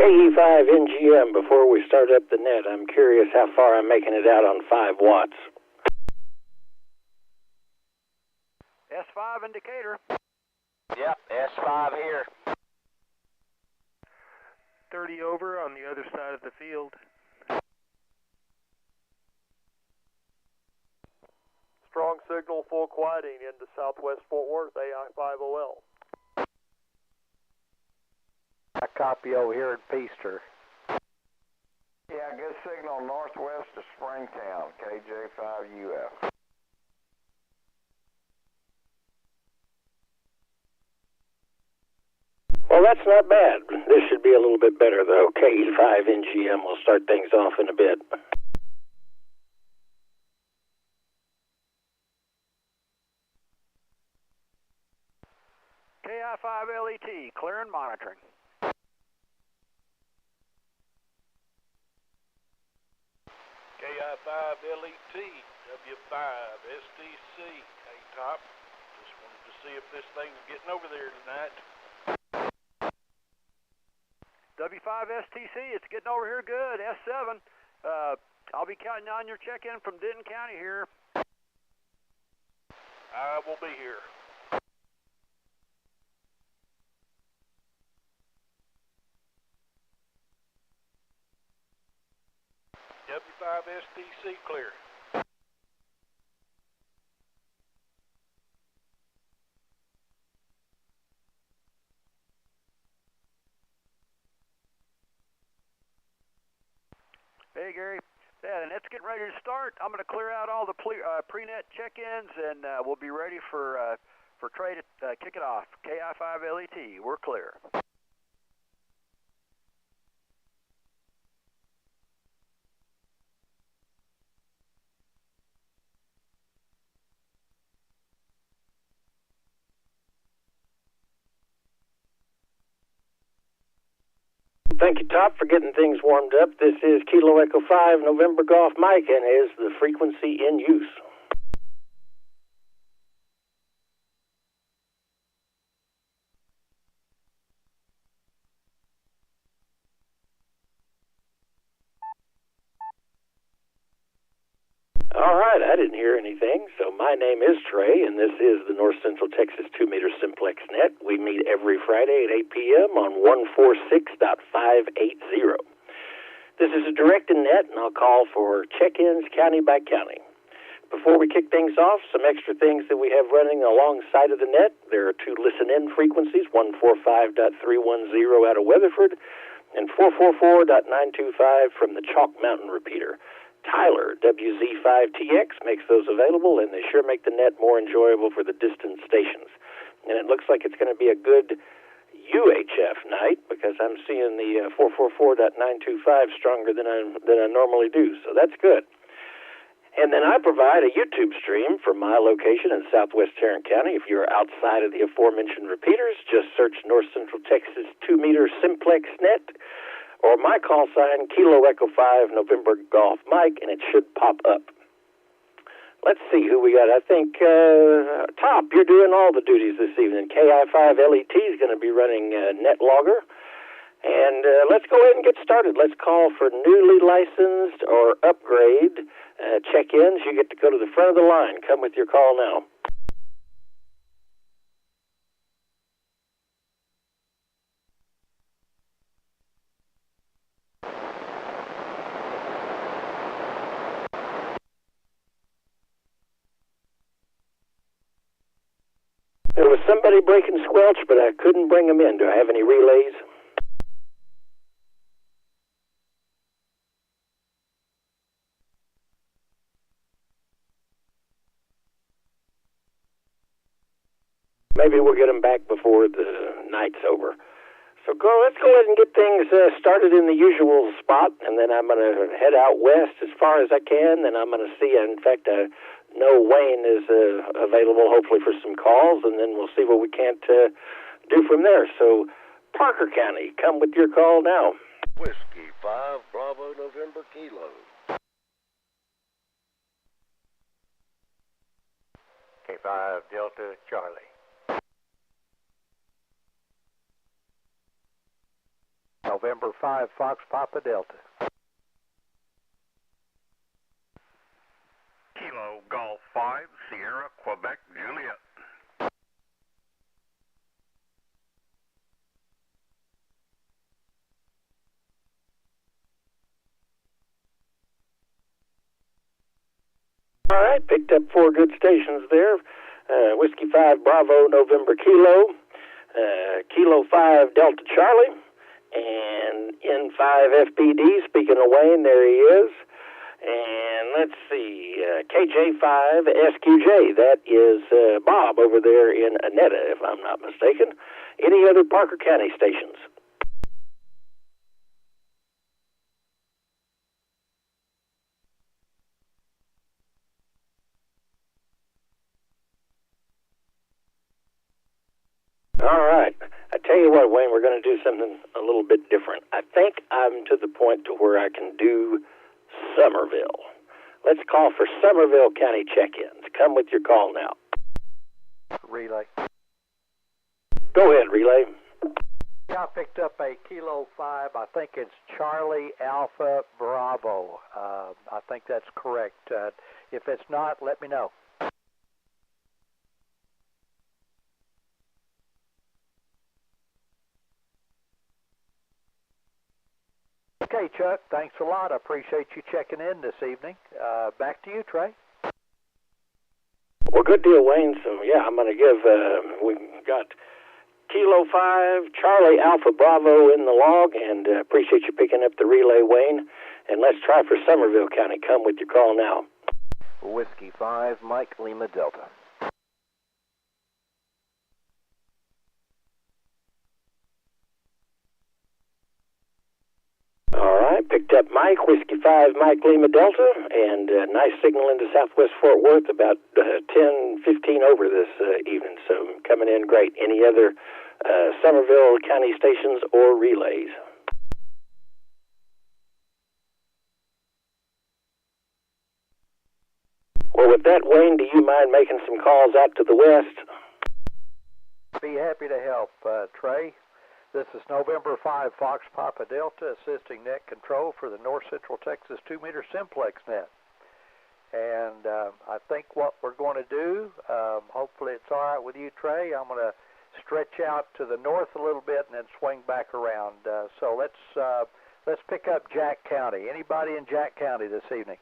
KE5NGM, before we start up the net, I'm curious how far I'm making it out on 5 watts. S5 indicator. Yep, S5 here. 30 over on the other side of the field. Strong signal, full quieting into Southwest Fort Worth, AI5OL. I copy over here at Peaster. Yeah, good signal northwest of Springtown, KJ5UF. Well, that's not bad. This should be a little bit better, though. KE5NGM will start things off in a bit. KI5LET, clear and monitoring. KI5LET, W5, STC, K-Top. Just wanted to see if this thing's getting over there tonight. W5 STC, it's getting over here good. S7, I'll be counting on your check-in from Denton County here. I will be here. W5 STC clear. Hey, Gary. Yeah, the net's getting ready to start. I'm going to clear out all the pre-net check-ins, and we'll be ready for Trey to kick it off. KI5LET, we're clear. Thank you, Top, for getting things warmed up. This is Kilo Echo 5, November Golf Mike, and is the frequency in use. All right, I didn't hear anything, so my name is Trey, and this is the North Central Texas 2-meter Simplex net. We meet every Friday at 8 p.m. on 146.580. This is a directed net, and I'll call for check-ins county by county. Before we kick things off, some extra things that we have running alongside of the net. There are 2 listen-in frequencies, 145.310 out of Weatherford, and 444.925 from the Chalk Mountain repeater. Tyler, WZ5TX, makes those available, and they sure make the net more enjoyable for the distant stations. And it looks like it's going to be a good UHF night, because I'm seeing the 444.925 stronger than I normally do, so that's good. And then I provide a YouTube stream from my location in southwest Tarrant County. If you're outside of the aforementioned repeaters, just search North Central Texas 2-meter Simplex net, or my call sign, Kilo Echo 5, November Golf Mike, and it should pop up. Let's see who we got. I think, Top, you're doing all the duties this evening. KI5LET is going to be running net logger. And let's go ahead and get started. Let's call for newly licensed or upgrade check-ins. You get to go to the front of the line. Come with your call now. There was somebody breaking squelch, but I couldn't bring them in. Do I have any relays? Maybe we'll get them back before the night's over. So let's go ahead and get things started in the usual spot, and then I'm going to head out west as far as I can. Then I'm going to see, in fact, I know Wayne is available, hopefully, for some calls, and then we'll see what we can't do from there. So, Parker County, come with your call now. Whiskey 5 Bravo November Kilo. K5 Delta Charlie. 5 November 5, Fox Papa Delta. Kilo Golf 5, Sierra, Quebec, Juliet. All right, picked up 4 good stations there. Whiskey 5 Bravo November Kilo, Kilo 5 Delta Charlie, and N5 FPD. Speaking of Wayne, there he is. And let's see, KJ5 SQJ. That is Bob over there in Annetta, if I'm not mistaken. Any other Parker County stations? All right. I tell you what, Wayne, we're going to do something a little bit different. I think I'm to the point to where I can do Somerville. Let's call for Somerville County check-ins. Come with your call now. Relay. Go ahead, Relay. I picked up a Kilo 5. I think it's Charlie Alpha Bravo. I think that's correct. If it's not, let me know. Okay, Chuck, thanks a lot. I appreciate you checking in this evening. Back to you, Trey. Well, good deal, Wayne. So, yeah, I'm going to give, we've got Kilo 5, Charlie Alpha Bravo in the log, and appreciate you picking up the relay, Wayne. And let's try for Somerville County. Come with your call now. Whiskey 5, Mike Lima Delta. Picked up Mike, Whiskey 5, Mike Lima Delta, and nice signal into Southwest Fort Worth, about 10:15 over this evening, so coming in great. Any other Somerville County stations or relays? Well, with that, Wayne, do you mind making some calls out to the west? Be happy to help, Trey. This is November 5, Fox Papa Delta, assisting net control for the North Central Texas 2-meter Simplex net. And I think what we're going to do, hopefully it's all right with you, Trey, I'm going to stretch out to the north a little bit and then swing back around. So let's pick up Jack County. Anybody in Jack County this evening?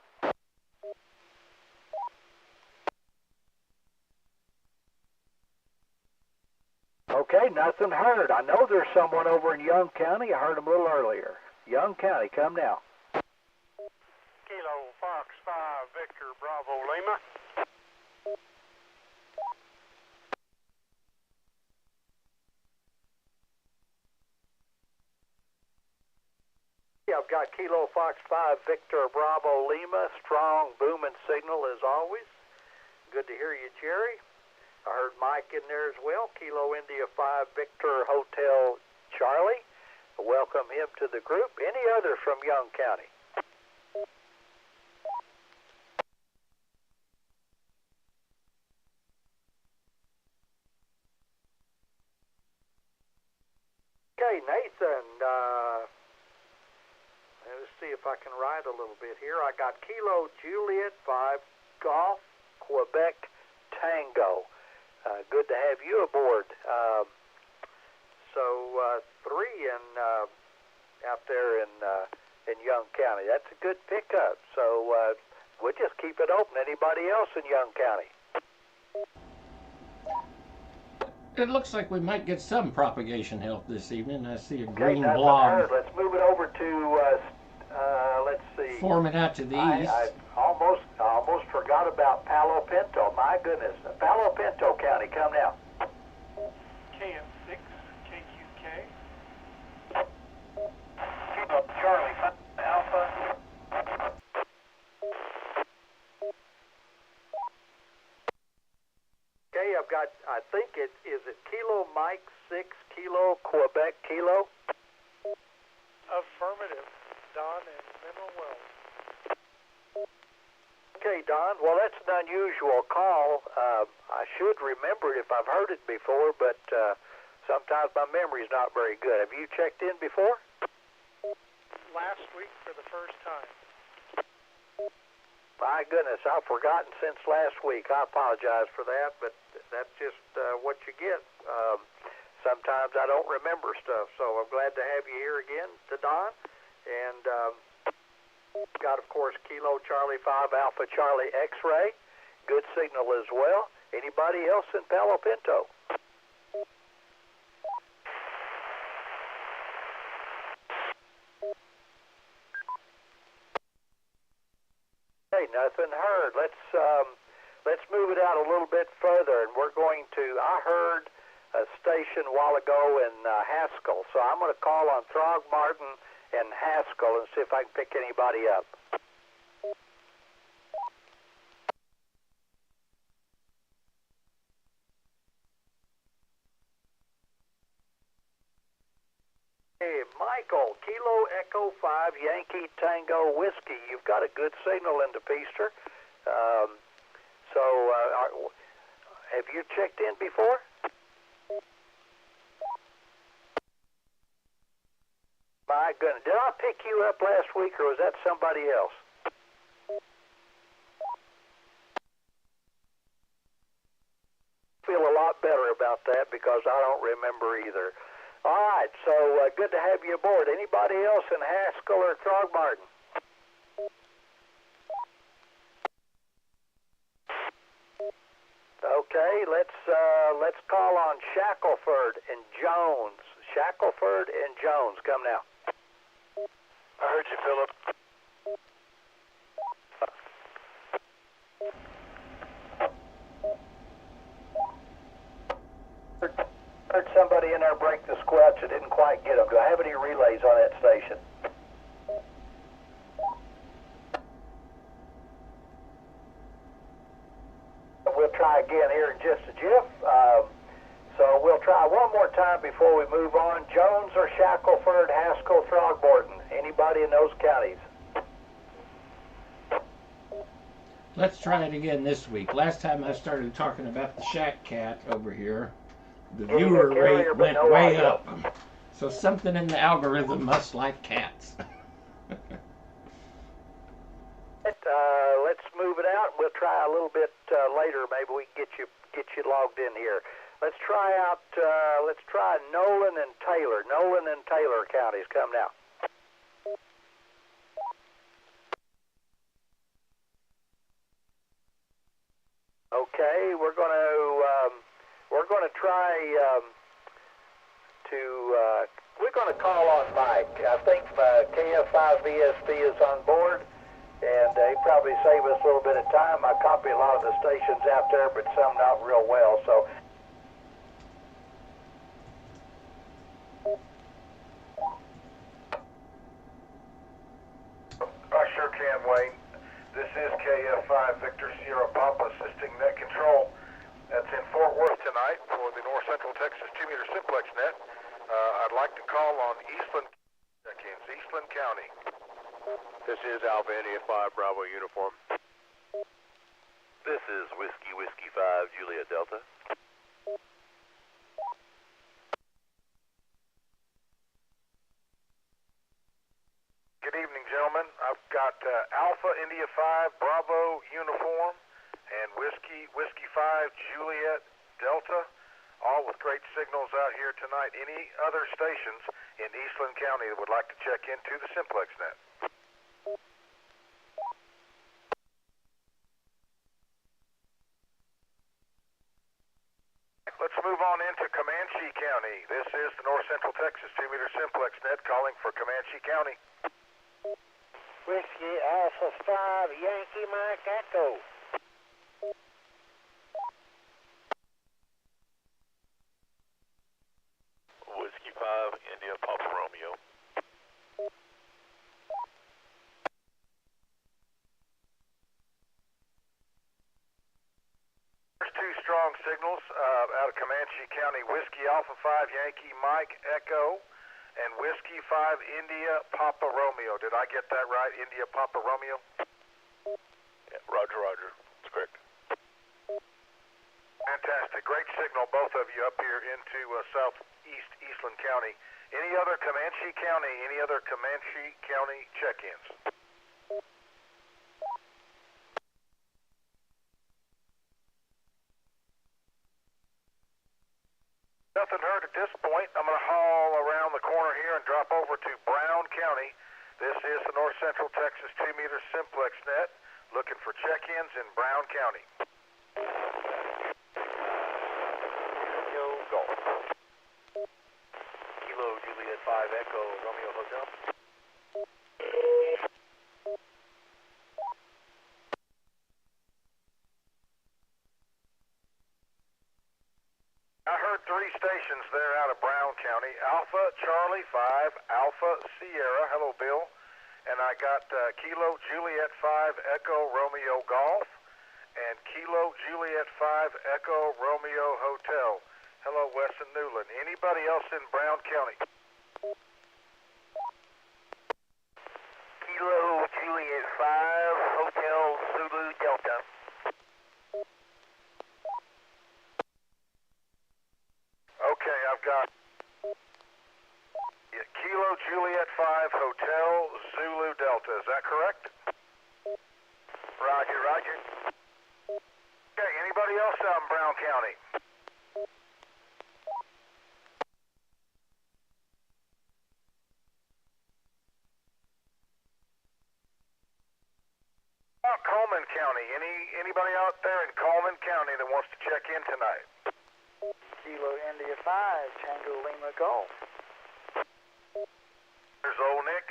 Okay, nothing heard. I know there's someone over in Young County. I heard him a little earlier. Young County, come now. Kilo Fox 5, Victor Bravo Lima. I've got Kilo Fox 5, Victor Bravo Lima. Strong booming signal as always. Good to hear you, Jerry. I heard Mike in there as well. Kilo India 5 Victor Hotel Charlie. Welcome him to the group. Any other from Young County? Okay, Nathan. Let's see if I can write a little bit here. I got Kilo Juliet 5 Golf Quebec Tango. Good to have you aboard. So 3 out there in Young County. That's a good pickup. So we'll just keep it open. Anybody else in Young County? It looks like we might get some propagation help this evening. I see a Okay, green blob let's move it over to let's see. forming out to the east. I almost forgot about Palo Pinto. My goodness. Palo Pinto County, come now. KM6, KQK. Charlie Alpha. Okay, I've got, I think is it Kilo Mike 6 Kilo Quebec Kilo? Affirmative. Don and Mineral Wells. Okay, Don. Well, that's an unusual call. I should remember it if I've heard it before, but sometimes my memory's not very good. Have you checked in before? last week for the first time. My goodness, I've forgotten since last week. I apologize for that, but that's just what you get. Sometimes I don't remember stuff, so I'm glad to have you here again, Don. And got, of course, Kilo Charlie 5 Alpha Charlie X-ray. Good signal as well. Anybody else in Palo Pinto? Hey, nothing heard. Let's move it out a little bit further, and we're going to. I heard a station a while ago in Haskell, so I'm going to call on Throgmorton and Haskell and see if I can pick anybody up. Hey, Michael, Kilo Echo 5 Yankee Tango Whiskey. You've got a good signal into Peaster. Have you checked in before? My goodness. Did I pick you up last week, or was that somebody else? Feel a lot better about that because I don't remember either. All right, so good to have you aboard. Anybody else in Haskell or Throgmorton? Okay, let's call on Shackelford and Jones. Shackelford and Jones, come now. I heard you, Philip. Heard somebody in there break the squelch. I didn't quite get them. Do I have any relays on that station? We'll try again here in just a jiff. So we'll try one more time before we move on. Jones or Shackelford, Haskell, Throgmorton. Anybody in those counties? Let's try it again this week. Last time I started talking about the Shack Cat over here, the viewer rate went way up. So something in the algorithm must like cats. Let's move it out. We'll try a little bit later. Maybe we can get you logged in here. Let's try Nolan and Taylor. Nolan and Taylor counties. Come now. Okay, we're going to try we're going to call on Mike. I think KF5VSP is on board, and he probably saved us a little bit of time. I copy a lot of the stations out there, but some not real well. So. I sure can, Wayne. This is KF5 Victor Sierra Papa assisting net control. That's in Fort Worth tonight for the North Central Texas 2-meter Simplex net. I'd like to call on Eastland County. This is Alpha India 5 Bravo Uniform. This is Whiskey 5 Juliet Delta. Good evening, gentlemen. I've got Alpha India 5 Bravo Uniform and Whiskey 5 Juliet Delta, all with great signals out here tonight. Any other stations in Eastland County that would like to check into the Simplex net? Let's move on into Comanche County. This is the North Central Texas 2-meter Simplex net calling for Comanche County. Whiskey Alpha 5 Yankee Mike Echo. Whiskey 5 India Papa Romeo. There's two strong signals out of Comanche County. Whiskey Alpha 5 Yankee Mike Echo and Whiskey 5 India Papa Romeo. Did I get that right? India Papa Romeo? Yeah, Roger. That's correct. Fantastic. Great signal, both of you up here into southeast Eastland County. Any other Comanche County check-ins? Nothing heard at this point. I'm going to haul around the corner here and drop over to Brown County. This is the North Central Texas 2-meter Simplex net, looking for check-ins in Brown County. Golf. Kilo Juliet 5 Echo Romeo Hotel. I heard 3 stations there out of Brown County. Alpha Charlie 5, Alpha Sierra, hello Bill. And I got Kilo Juliet 5 Echo Romeo Golf and Kilo Juliet 5 Echo Romeo Hotel. Hello Wesson Newland. Anybody else in Brown County? Kilo Juliet 5 Hotel Zulu Delta. Okay, I've got Kilo Juliet 5 Hotel Zulu Delta. Is that correct? Roger, roger. Okay, anybody else out in Brown County? Coleman County. Anybody out there in Coleman County that wants to check in tonight? Kilo India 5 Tango Lima Golf. There's old Nick.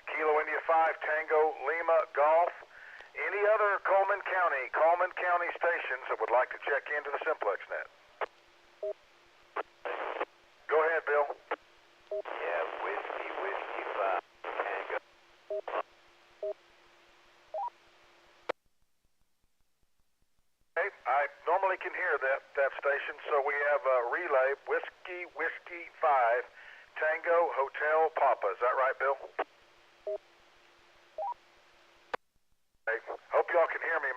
Kilo India 5 Tango Lima Golf. Any other Coleman County stations that would like to check into the Simplex net? Go ahead, Bill. Yeah, Whiskey 5 Tango. Okay, I normally can hear that station, so we have a relay, Whiskey 5 Tango Hotel Papa. Is that right, Bill? Hey, hope y'all can hear me.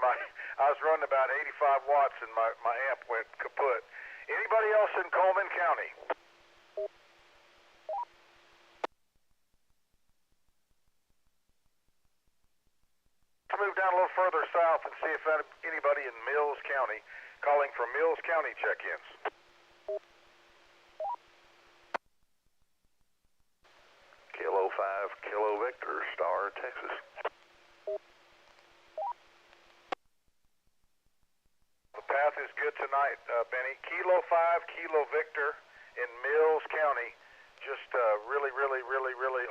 I was running about 85 watts and my amp went kaput. Anybody else in Coleman County? Let's move down a little further south and see if anybody in Mills County calling for Mills County check-ins. Kilo 5 Kilo Victor Star, Texas. The path is good tonight, Benny. Kilo 5 Kilo Victor in Mills County. Just really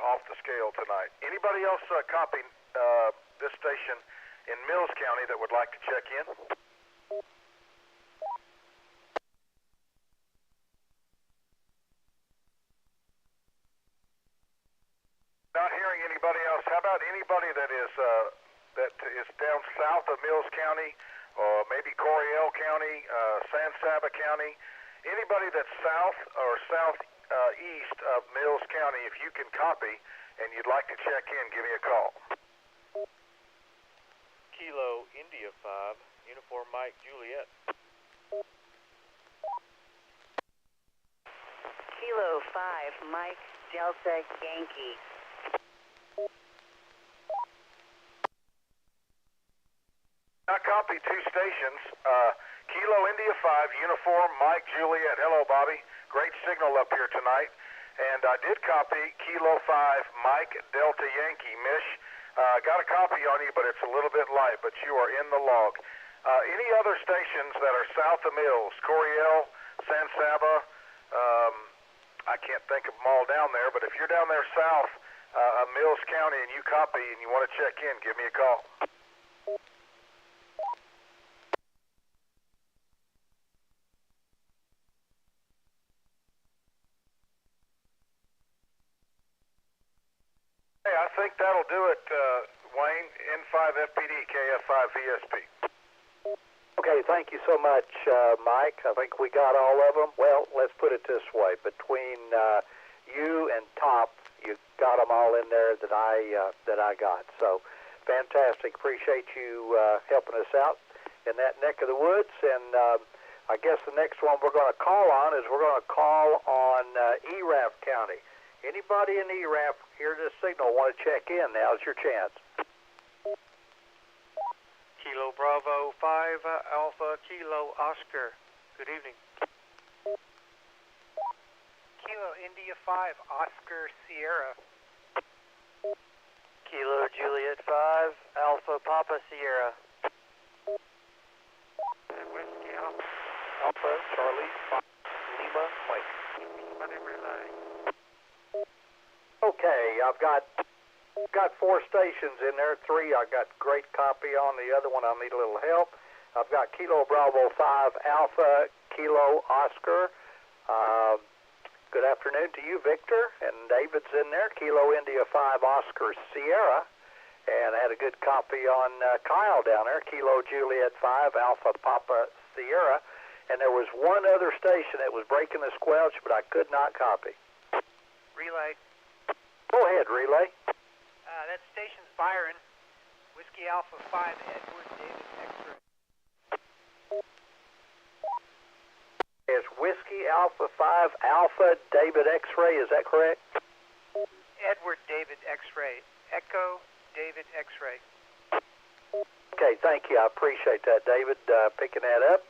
off the scale tonight. Anybody else copying this station in Mills County that would like to check in? Not hearing anybody else. How about anybody that is down south of Mills County, or maybe Coryell County, San Saba County? Anybody that's south or southeast of Mills County, if you can copy and you'd like to check in, give me a call. Kilo India 5 Uniform Mike Juliet. Kilo 5 Mike Delta Yankee. I copy 2 stations. Kilo India 5 Uniform Mike Juliet. Hello, Bobby. Great signal up here tonight. And I did copy Kilo 5 Mike Delta Yankee. Mish, got a copy on you, but it's a little bit light, but you are in the log. Any other stations that are south of Mills, Coryell, San Saba, I can't think of them all down there, but if you're down there south of Mills County and you copy and you want to check in, give me a call. Hey, I think that'll do it, Wayne. N5FPD, KF5VSP. Okay, thank you so much, Mike. I think we got all of them. Well, let's put it this way. Between you and Top, you got them all in there that I got. So, fantastic. Appreciate you helping us out in that neck of the woods. And I guess the next one we're going to call on is we're going to call on ERAF County. Anybody in ERAF hear this signal want to check in? Now's your chance. Kilo Bravo 5 Alpha Kilo Oscar. Good evening. Kilo India 5 Oscar Sierra. Kilo Juliet 5 Alpha Papa Sierra. Whiskey Alpha. Alpha Charlie 5 Lima Mike. Okay, I've got 4 stations in there. 3 I got great copy on. The other one I need a little help. I've got Kilo Bravo 5 Alpha Kilo Oscar. Good afternoon to you, Victor. And David's in there. Kilo India 5 Oscar Sierra. And I had a good copy on Kyle down there. Kilo Juliet 5 Alpha Papa Sierra. And there was one other station that was breaking the squelch, but I could not copy. Relay. Go ahead, Relay. That station's Byron. Whiskey Alpha 5 Edward David X-ray. It's Whiskey Alpha 5 Alpha David X-ray, is that correct? Edward David X-ray. Echo David X-ray. Okay, thank you. I appreciate that, David, picking that up.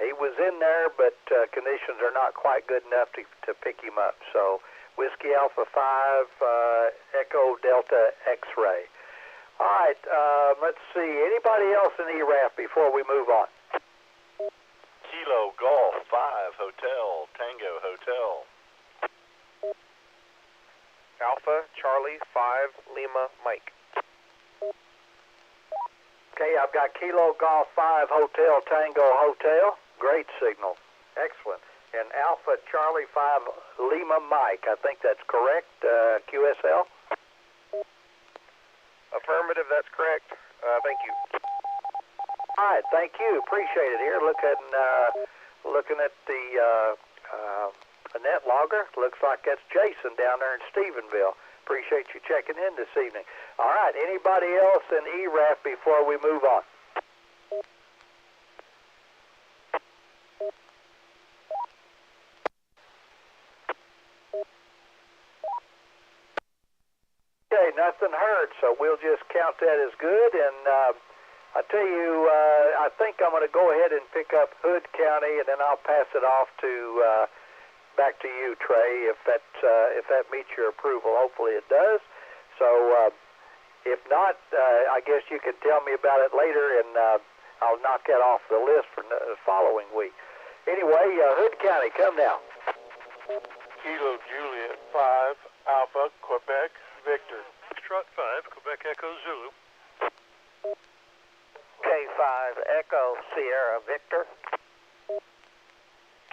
He was in there, but conditions are not quite good enough to pick him up. So, Whiskey Alpha 5 Echo Delta X-ray. All right, let's see. Anybody else in ERAF before we move on? Kilo Golf 5 Hotel Tango Hotel. Alpha Charlie 5 Lima Mike. Okay, I've got Kilo Golf 5 Hotel Tango Hotel. Great signal. Excellent. And Alpha Charlie 5 Lima Mike. I think that's correct, QSL? Affirmative, that's correct. Thank you. All right, thank you. Appreciate it. Here, looking at the net logger. Looks like that's Jason down there in Stephenville. Appreciate you checking in this evening. All right, anybody else in ERAF before we move on? Okay, nothing heard, so we'll just count that as good. And I tell you, I think I'm going to go ahead and pick up Hood County, and then I'll pass it off to back to you, Trey, if that meets your approval. Hopefully it does. So if not, I guess you can tell me about it later, and I'll knock that off the list for the following week. Anyway, Hood County, come now. Kilo Juliet 5 Alpha Quebec Victor. Trot 5 Quebec Echo Zulu. K5 Echo Sierra Victor.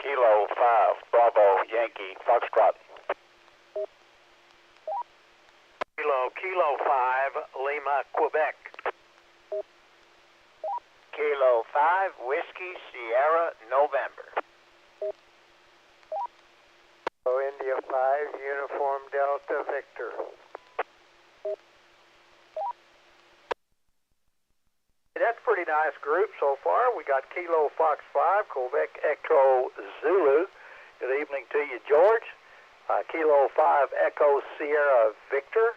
Kilo 5 Bravo Yankee Foxtrot. Kilo 5 Lima Quebec. Kilo 5 Whiskey Sierra November. India 5 Uniform Delta Victor. That's a pretty nice group so far. We got Kilo Fox 5, Quebec Echo Zulu. Good evening to you, George. Kilo 5 Echo Sierra Victor.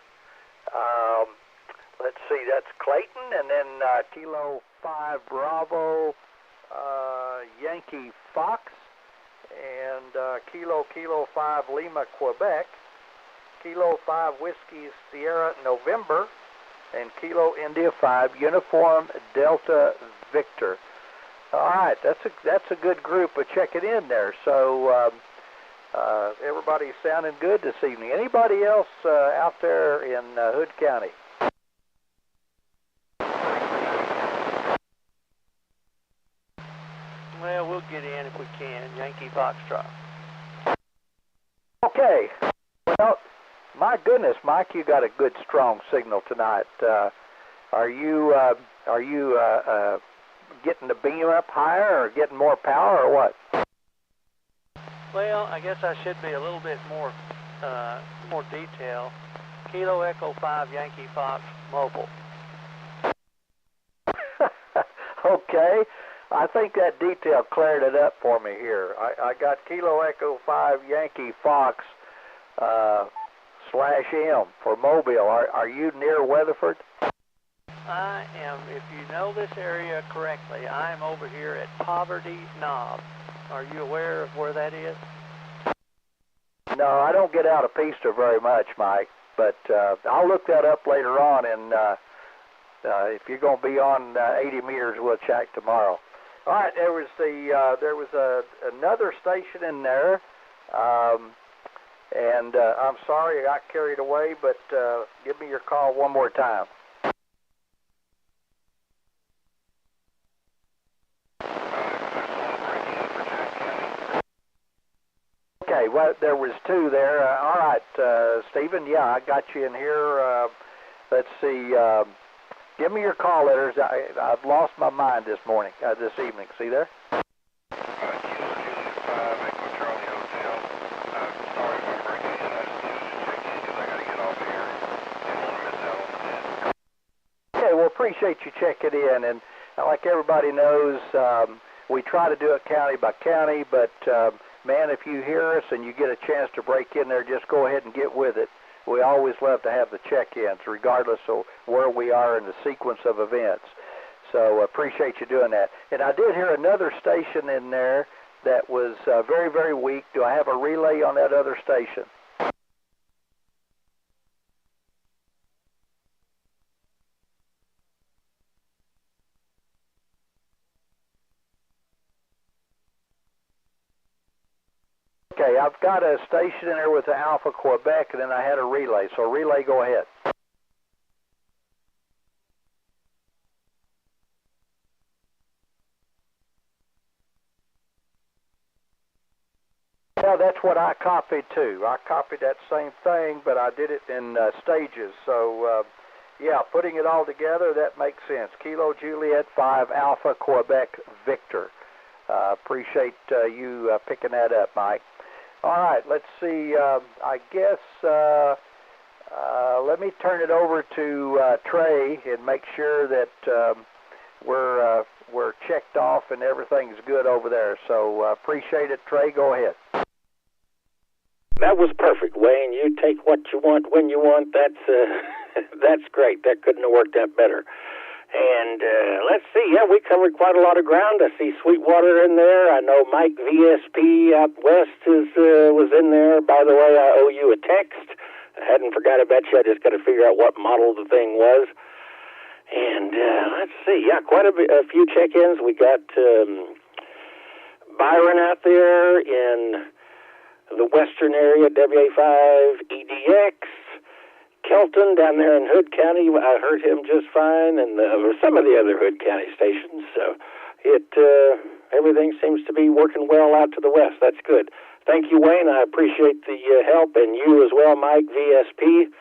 Let's see, that's Clayton. And then Kilo 5 Bravo Yankee Fox. And Kilo 5 Lima Quebec. Kilo 5 Whiskey Sierra November. And Kilo India 5 Uniform Delta Victor. All right, that's a good group of checking in there. So everybody's sounding good this evening. Anybody else out there in Hood County? Well, we'll get in if we can. Yankee Foxtrot. Okay. Well, my goodness, Mike, you got a good, strong signal tonight. Are you getting the beam up higher, or getting more power, or what? Well, I guess I should be a little bit more detail. Kilo Echo 5 Yankee Fox Mobile. Okay. I think that detail cleared it up for me here. I got Kilo Echo 5 Yankee Fox /M for Mobile. Are you near Weatherford? I am, if you know this area correctly, I'm over here at Poverty Knob. Are you aware of where that is? No, I don't get out of Pista very much, Mike, but I'll look that up later on, and if you're going to be on 80 meters, we'll check tomorrow. All right, there was another station in there, and I'm sorry I got carried away, but give me your call one more time. Okay, well, there was two there. All right, Stephen, yeah, I got you in here. Let's see. Give me your call letters. I've lost my mind this evening. See there? Okay, well, appreciate you checking in. And like everybody knows, we try to do it county by county, but man, if you hear us and you get a chance to break in there, just go ahead and get with it. We always love to have the check-ins, regardless of where we are in the sequence of events. So appreciate you doing that. And I did hear another station in there that was very, very weak. Do I have a relay on that other station? Okay, I've got a station in there with the Alpha Quebec, and then I had a relay. So relay, go ahead. Yeah, that's what I copied too. I copied that same thing, but I did it in stages. So, yeah, putting it all together, that makes sense. Kilo Juliet 5 Alpha Quebec Victor. Appreciate you picking that up, Mike. All right, let's see. I guess let me turn it over to Trey and make sure that we're checked off and everything's good over there. So appreciate it, Trey. Go ahead. That was perfect, Wayne. You take what you want when you want. That's that's great. That couldn't have worked out better. And let's see, yeah, we covered quite a lot of ground. I see Sweetwater in there. I know Mike VSP out west was in there. By the way, I owe you a text. I hadn't forgot about you. I just got to figure out what model the thing was. And let's see, yeah, quite a few check-ins. We got Byron out there in the western area, WA5 EDX. Kelton down there in Hood County, I heard him just fine, and some of the other Hood County stations. So everything seems to be working well out to the west. That's good. Thank you, Wayne. I appreciate the help, and you as well, Mike, VSP.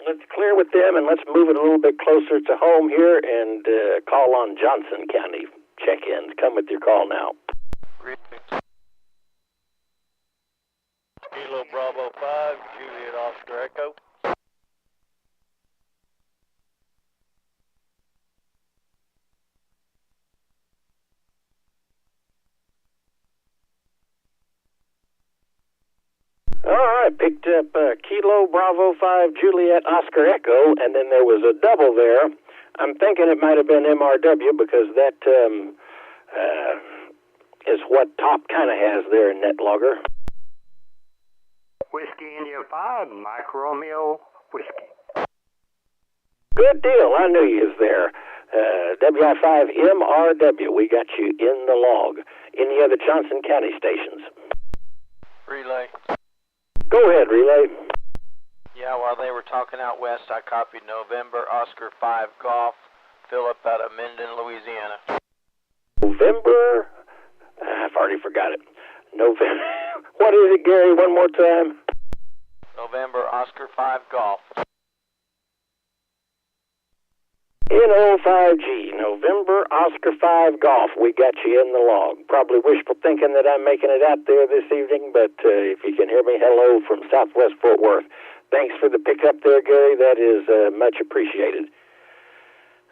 Let's clear with them, and let's move it a little bit closer to home here and call on Johnson County check-ins. Come with your call now. Kilo Bravo 5, Juliet Oscar Echo. All right, picked up Kilo Bravo 5, Juliet Oscar Echo, and then there was a double there. I'm thinking it might have been MRW because that is what Top kind of has there in NetLogger. Whiskey India 5, Mike Romeo Whiskey. Good deal. I knew you was there. WI5 MRW. We got you in the log. Any other Johnson County stations? Relay. Go ahead, Relay. Yeah, while they were talking out west, I copied November Oscar 5 Golf, Philip out of Minden, Louisiana. November? I've already forgot it. November. What is it, Gary? One more time. November Oscar 5 Golf. NO5G, November Oscar 5 Golf. We got you in the log. Probably wishful thinking that I'm making it out there this evening, but if you can hear me, hello from Southwest Fort Worth. Thanks for the pickup there, Gary. That is much appreciated.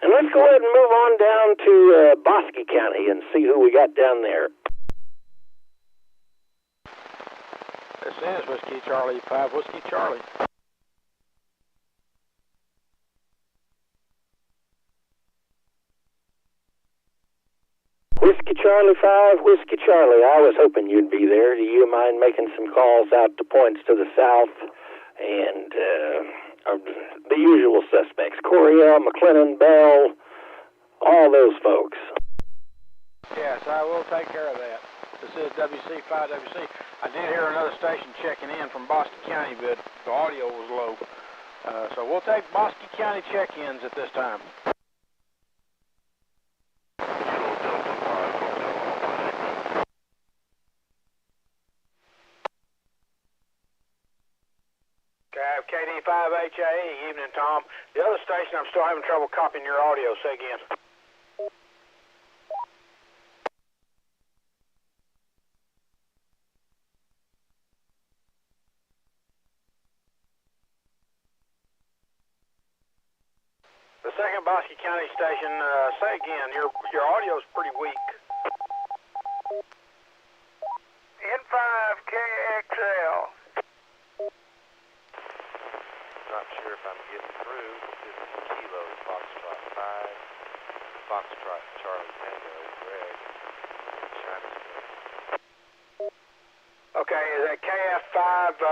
And let's go ahead and move on down to Bosque County and see who we got down there. This is Whiskey Charlie 5, Whiskey Charlie. Whiskey Charlie 5, Whiskey Charlie. I was hoping you'd be there. Do you mind making some calls out to points to the south and the usual suspects? Coriel, McLennan, Bell, all those folks. Yes, I will take care of that. This is WC5WC. I did hear another station checking in from Bosque County, but the audio was low. So we'll take Bosque County check-ins at this time. KD5HAE, evening, Tom. The other station, I'm still having trouble copying your audio. Say again. The second Bosque County station, say again. Your audio's pretty weak. N5KXL. Not sure if I'm getting through. This is Kilo Foxtrot 5, Foxtrot Charlie Tango, Greg, China. Okay, is that KF5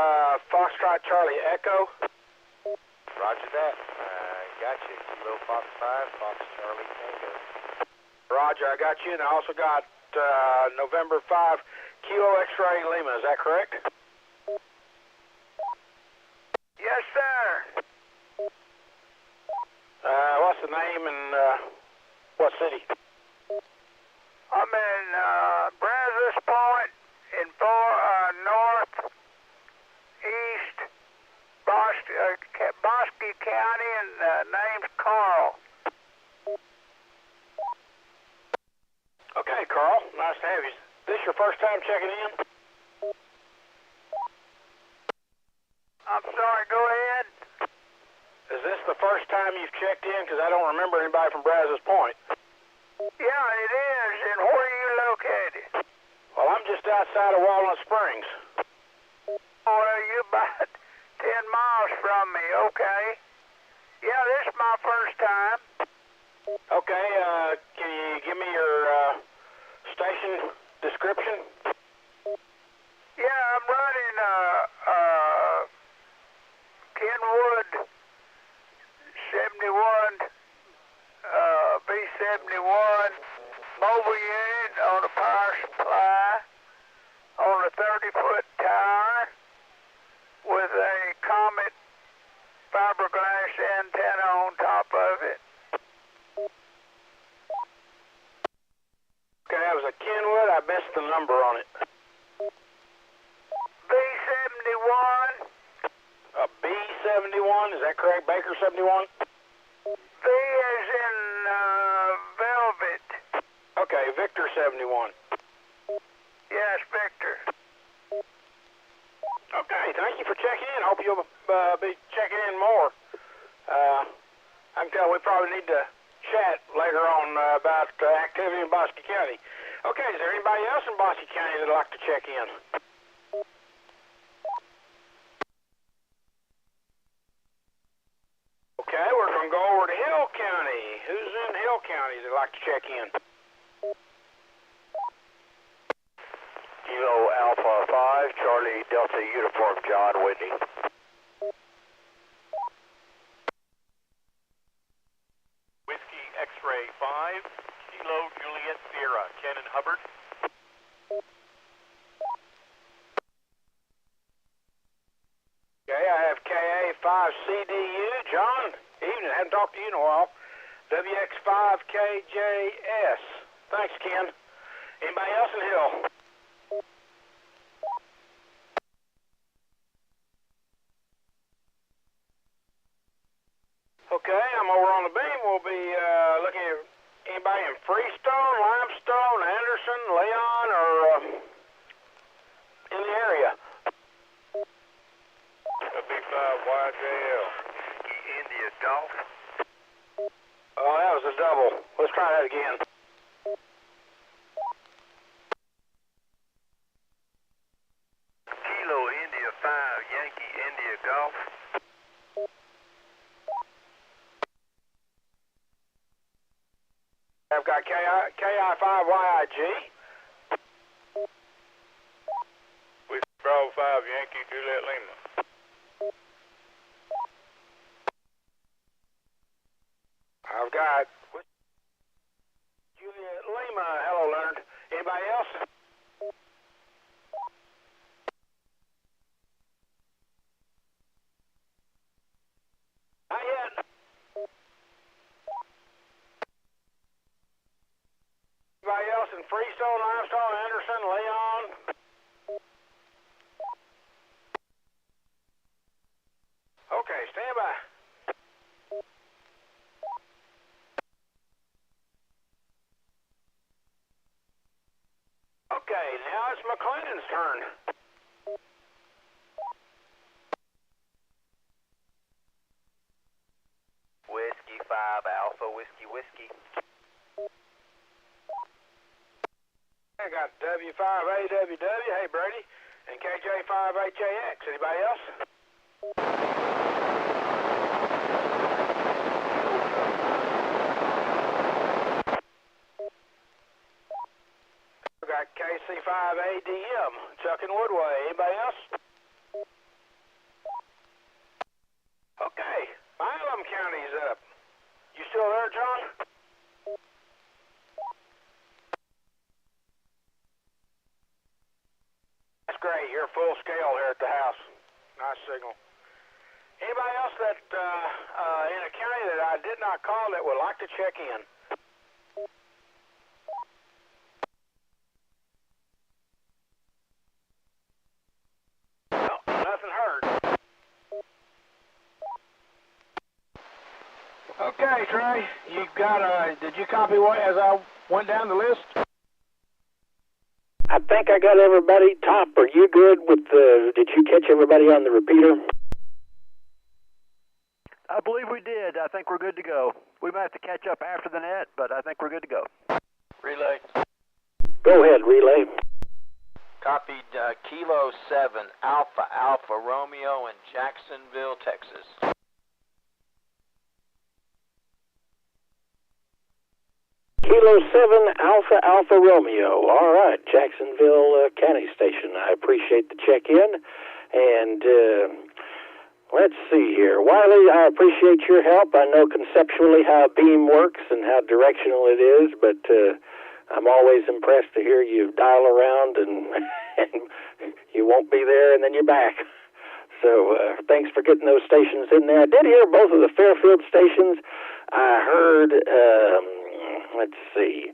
Foxtrot Charlie Echo? Roger that. Got you. Kilo Fox 5, Fox Charlie Tango. Roger, I got you, and I also got November 5 Kilo X-Ray Lima. Is that correct? Yes, sir. What's the name and what city? I'm in Brazos Point in north east Bosque County, and name's Carl. Okay, Carl. Nice to have you. This your first time checking in? I'm sorry, go ahead. Is this the first time you've checked in? Because I don't remember anybody from Brazos Point. Yeah, it is. And where are you located? Well, I'm just outside of Walnut Springs. Well, you're about 10 miles from me, okay. Yeah, this is my first time. Okay, can you give me your station description? Yeah, I'm running Kenwood 71 B71 mobile unit on a power supply on a 30-foot tower with a Comet fiberglass antenna on top of it. Okay, that was a Kenwood. I missed the number on it. B71. A B71, is that correct? Baker 71? V as in velvet. Okay, Victor 71. Yes, Victor. Okay, thank you for checking in. Hope you'll be checking in more. I can tell we probably need to chat later on about activity in Bosque County. Okay, is there anybody else in Bosque County that'd like to check in? Okay, we're going to go over to Hill County. Who's in Hill County that'd like to check in? Kilo Alpha 5, Charlie Delta Uniform, John Whitney. Whiskey X-Ray 5, Kilo Juliet Sierra, Ken and Hubbard. Okay, I have KA5CDU, John. Evening, haven't talked to you in a while. WX5KJS. Thanks, Ken. Anybody else in Hill? Okay, I'm over on the beam. We'll be looking at anybody in Freestone, Limestone, Anderson, Leon, or in the area. B5YJL. India Golf. Oh, that was a double. Let's try that again. Kilo India 5, Yankee India Golf. I've got KI5YIG. Whiskey Bravo 5, Yankee Juliet Lima. I've got Juliet Lima. Hello, Leonard. Anybody else? Not yet. Anybody else in Freestone, Limestone, Anderson, Leon? Okay, stand by. Okay, now it's McClendon's turn. Whiskey 5 Alpha Whiskey. I got W5AWW, hey Brady, and KJ5HAX. Anybody else? I got KC5ADM, Chuck and Woodway. Anybody else? Okay, Milam County's up. You still there, John? That's great. You're full scale here at the house. Nice signal. Anybody else that in a county that I did not call that would like to check in? No, nothing heard. Okay, Trey. You got did you copy what as I went down the list? I think I got everybody. Top, are you good with did you catch everybody on the repeater? I believe we did. I think we're good to go. We might have to catch up after the net, but I think we're good to go. Relay. Go ahead, relay. Copied Kilo 7 Alpha Romeo in Jacksonville, Texas. Kilo 7 Alpha Romeo. All right, Jacksonville County Station. I appreciate the check-in. And let's see here. Wiley, I appreciate your help. I know conceptually how a beam works and how directional it is, but I'm always impressed to hear you dial around and you won't be there and then you're back. So thanks for getting those stations in there. I did hear both of the Fairfield stations. I heard, let's see,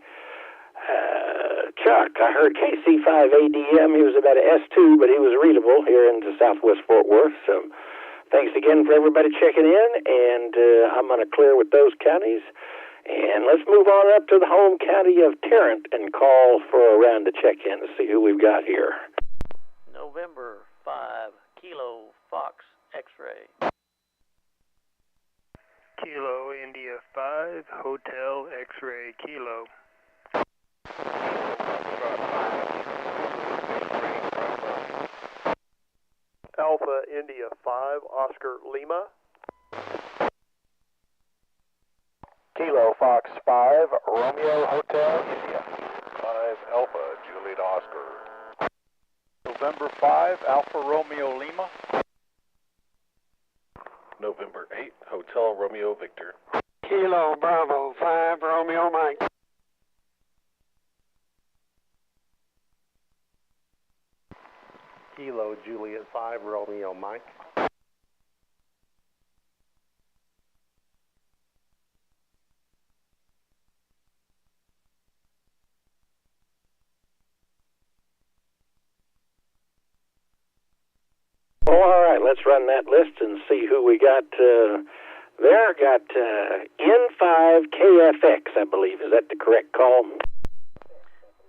Chuck. I heard KC5ADM. He was about an S2, but he was readable here into Southwest Fort Worth. So thanks again for everybody checking in, and I'm going to clear with those counties. And let's move on up to the home county of Tarrant and call for a round of check-in to see who we've got here. November 5, Kilo Fox X-Ray. Kilo India 5, Hotel X-Ray Kilo. Alpha India 5, Oscar Lima. Kilo Fox 5, Romeo Hotel India. 5 Alpha Juliet Oscar. November 5, Alpha Romeo Lima. November 8, Hotel Romeo Victor. Kilo Bravo 5, Romeo Mike. Kilo Juliet 5, Romeo Mike. Well, all right, let's run that list and see who we got there. Got N5KFX, I believe. Is that the correct call?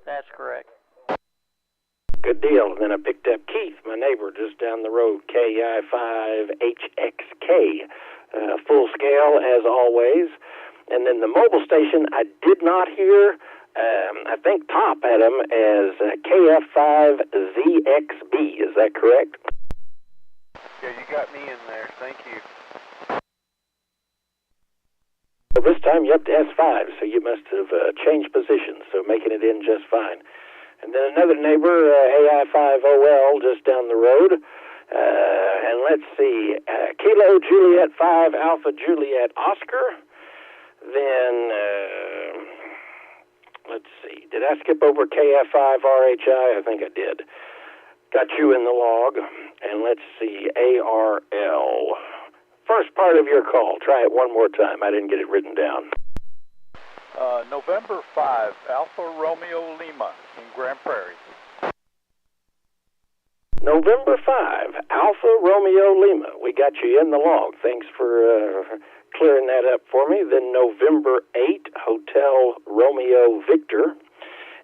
That's correct. Good deal. And then I picked up Keith, my neighbor, just down the road, KI5HXK. Full scale, as always. And then the mobile station, I did not hear. I think Top had him as KF5ZXB. Is that correct? Yeah, you got me in there. Thank you. Well, this time you're up to S5, so you must have changed positions, so making it in just fine. And then another neighbor, AI5OL, just down the road. And let's see, Kilo Juliet 5 Alpha Juliet Oscar. Then, let's see, did I skip over KF5RHI? I think I did. Got you in the log. And let's see, ARL. First part of your call. Try it one more time. I didn't get it written down. November 5, Alpha Romeo Lima in Grand Prairie. November 5, Alpha Romeo Lima. We got you in the log. Thanks for clearing that up for me. Then November 8, Hotel Romeo Victor.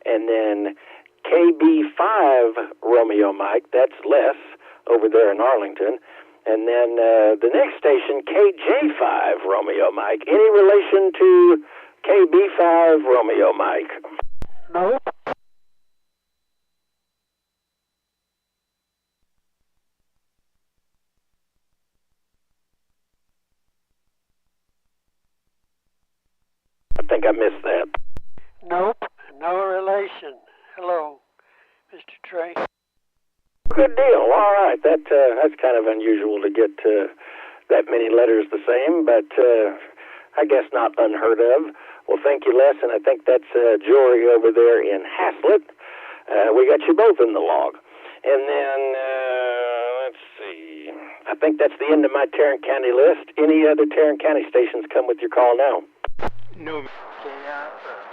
And then KB5 Romeo Mike. That's Les over there in Arlington. And then the next station, KJ5 Romeo Mike. Any relation to KB5 Romeo Mike? No. I think I missed that. Nope. No relation. Hello, Mr. Trey. Good deal. All right. That's kind of unusual to get that many letters the same, but I guess not unheard of. Well, thank you, Les, and I think that's Jory over there in Haslett. We got you both in the log. And then, let's see. I think that's the end of my Tarrant County list. Any other Tarrant County stations come with your call now? No.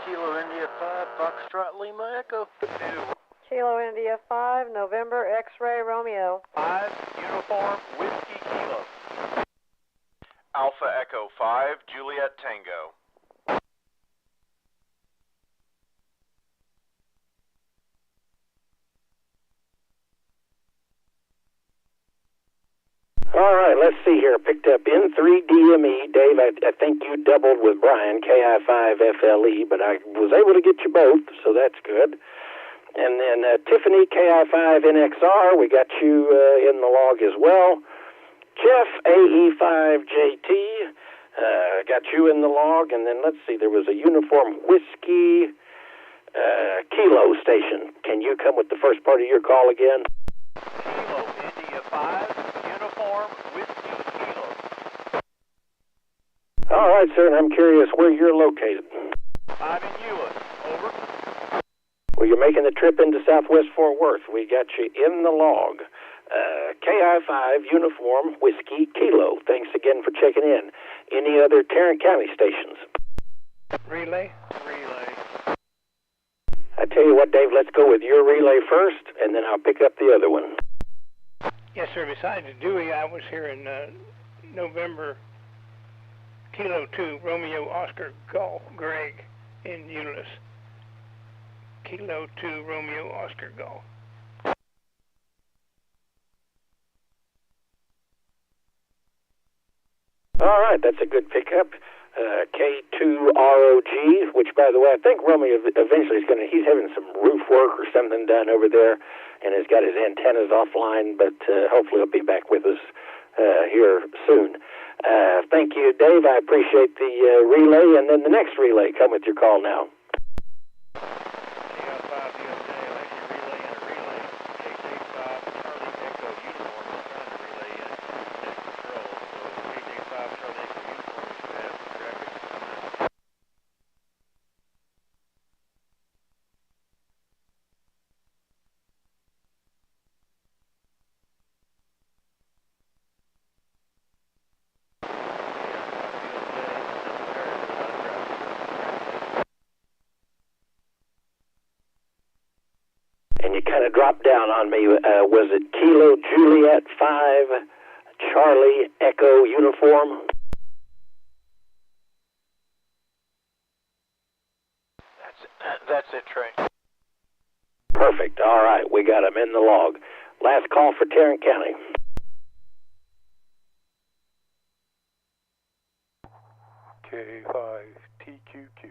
Kilo India 5, Foxtrot Lima Echo. Kilo India 5, November X-Ray Romeo. 5, Uniform Whiskey Kilo. Alpha Echo 5, Juliet Tango. All right, let's see here. Picked up N3DME. Dave, I think you doubled with Brian, KI5FLE, but I was able to get you both, so that's good. And then Tiffany, KI5NXR, we got you in the log as well. Jeff, AE5JT, got you in the log. And then let's see, there was a Uniform Whiskey Kilo station. Can you come with the first part of your call again? Kilo India 5, Uniform Whiskey Kilo. All right, sir, and I'm curious where you're located. I'm in Ewan. Over. Well, you're making the trip into Southwest Fort Worth. We got you in the log. KI5 Uniform Whiskey Kilo. Thanks again for checking in. Any other Tarrant County stations? Relay? I tell you what, Dave, let's go with your relay first, and then I'll pick up the other one. Yes, sir. Besides Dewey, I was here in November Kilo 2, Romeo Oscar Golf, Greg in Euless. Kilo 2, Romeo Oscar Golf. All right, that's a good pickup. K2ROG, which, by the way, I think Romeo eventually he's having some roof work or something done over there and has got his antennas offline, but hopefully he'll be back with us here soon. Thank you, Dave. I appreciate the relay. And then the next relay, come with your call now. Kind of dropped down on me. Was it Kilo Juliet 5 Charlie Echo Uniform? That's it, Trey. Perfect. All right, we got him in the log. Last call for Tarrant County. K5TQQ.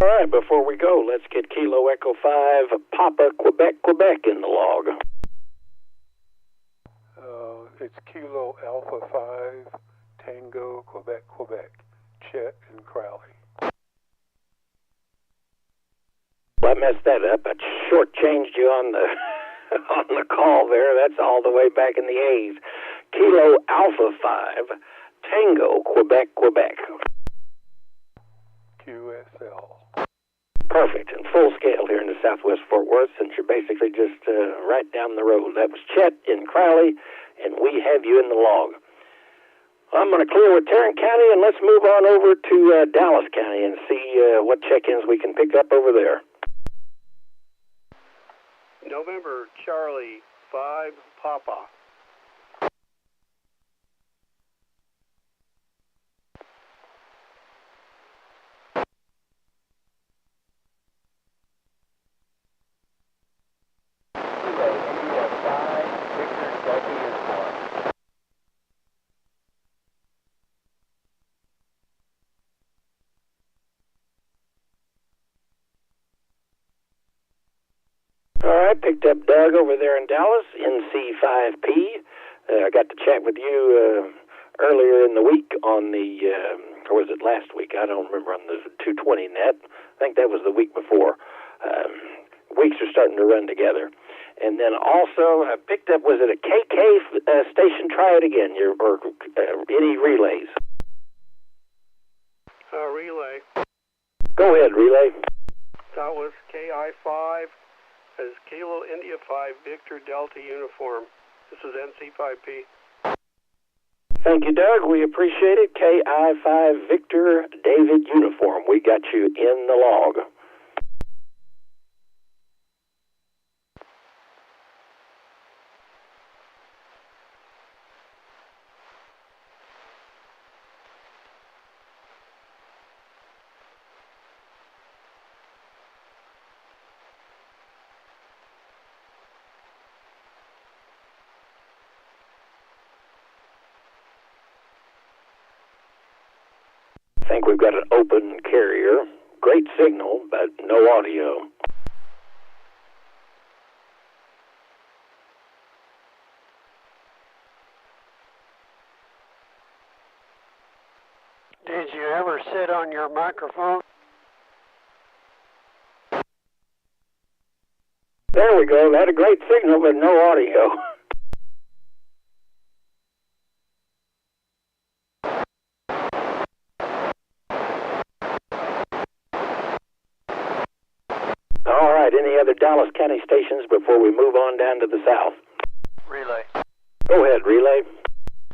All right, before we go, let's get Kilo Echo 5 Papa Quebec, Quebec in the log. It's Kilo Alpha 5 Tango Quebec, Quebec. Chet and Crowley. Well, I messed that up. I shortchanged you on the on the call there. That's all the way back in the A's. Kilo Alpha 5 Tango Quebec, Quebec. QSL. Perfect, and full scale here in the Southwest Fort Worth, since you're basically just right down the road. That was Chet in Crowley, and we have you in the log. I'm going to clear with Tarrant County, and let's move on over to Dallas County and see what check-ins we can pick up over there. November Charlie 5 Papa. All right, picked up Doug over there in Dallas, NC5P. I got to chat with you earlier in the week on the, or was it last week? I don't remember, on the 220 net. I think that was the week before. Weeks are starting to run together. And then also I picked up, was it a KK station? Try it again, or any relays? Relay. Go ahead, relay. That was KI5 as Kilo India 5 Victor Delta Uniform. This is NC5P. Thank you, Doug. We appreciate it. KI5 Victor David Uniform. We got you in the log. I think we've got an open carrier. Great signal, but no audio. Did you ever sit on your microphone? There we go. Had a great signal, but no audio. All right, any other Dallas County stations before we move on down to the south? Relay. Go ahead, relay.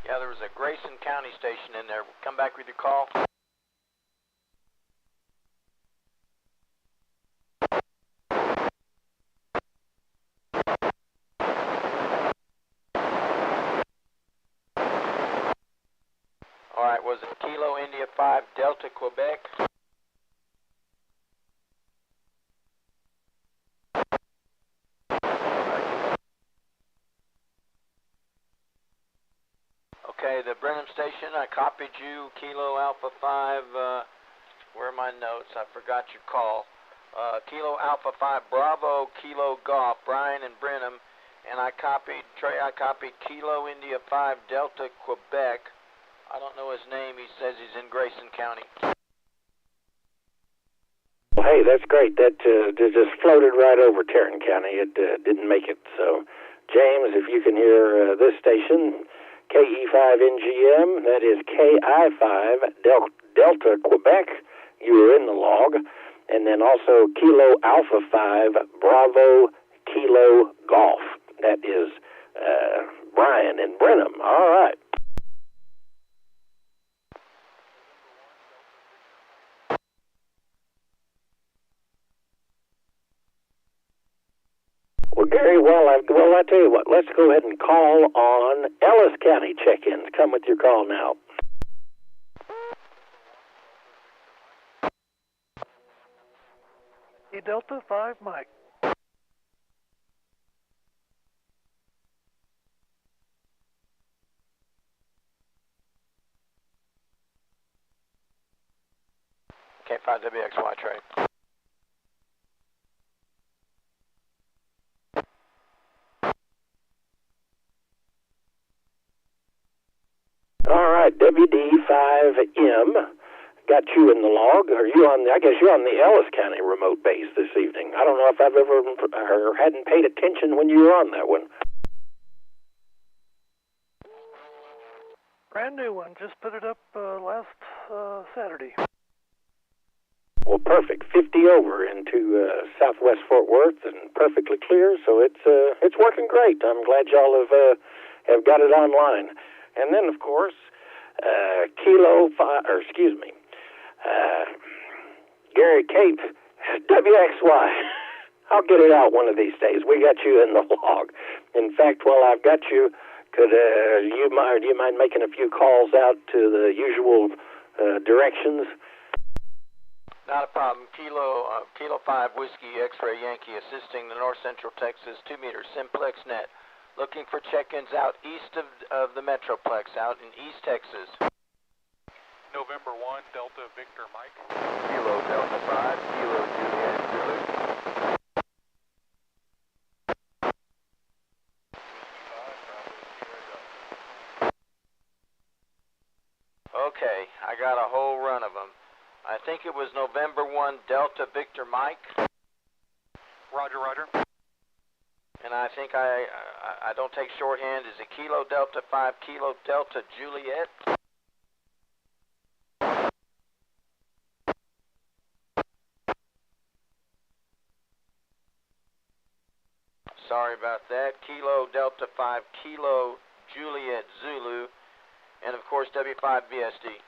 Yeah, there was a Grayson County station in there. Come back with your call. All right, was it Kilo India 5 Delta Quebec? Okay, the Brenham station, I copied you, Kilo Alpha 5, where are my notes? I forgot your call. Kilo Alpha 5 Bravo, Kilo Golf, Brian and Brenham, and I copied, Trey, I copied Kilo India 5 Delta Quebec. I don't know his name, he says he's in Grayson County. Well, hey, that's great. That just floated right over Tarrant County. It didn't make it. So, James, if you can hear this station, KE5NGM, that is KI5 Delta Quebec, you were in the log. And then also Kilo Alpha 5 Bravo Kilo Golf. That is Brian and Brenham. All right. Well, Gary, well, I tell you what, let's go ahead and call on Ellis County check-ins. Come with your call now. Delta 5 Mike. WXY Trey. All right, WD5M, got you in the log. Are you on? I guess you're on the Ellis County remote base this evening. I don't know if I've ever or hadn't paid attention when you were on that one. Brand new one. Just put it up last Saturday. Well, perfect. 50 over into Southwest Fort Worth and perfectly clear. So it's working great. I'm glad y'all have got it online. And then, of course, Gary Cape, WXY. I'll get it out one of these days. We got you in the log. In fact, while I've got you, could you mind making a few calls out to the usual directions? Not a problem. Kilo 5 Whiskey X-Ray Yankee assisting the North Central Texas 2-meter Simplex net. Looking for check-ins out east of the Metroplex, out in East Texas. November 1, Delta Victor Mike. Kilo Delta 5, Kilo Juliet Zulu. Okay, I got a whole run of them. I think it was November 1, Delta Victor Mike. Roger, roger. And I think I don't take shorthand. Is it Kilo Delta 5, Kilo Delta Juliet? Sorry about that. Kilo Delta 5, Kilo Juliet Zulu, and of course W5BSD.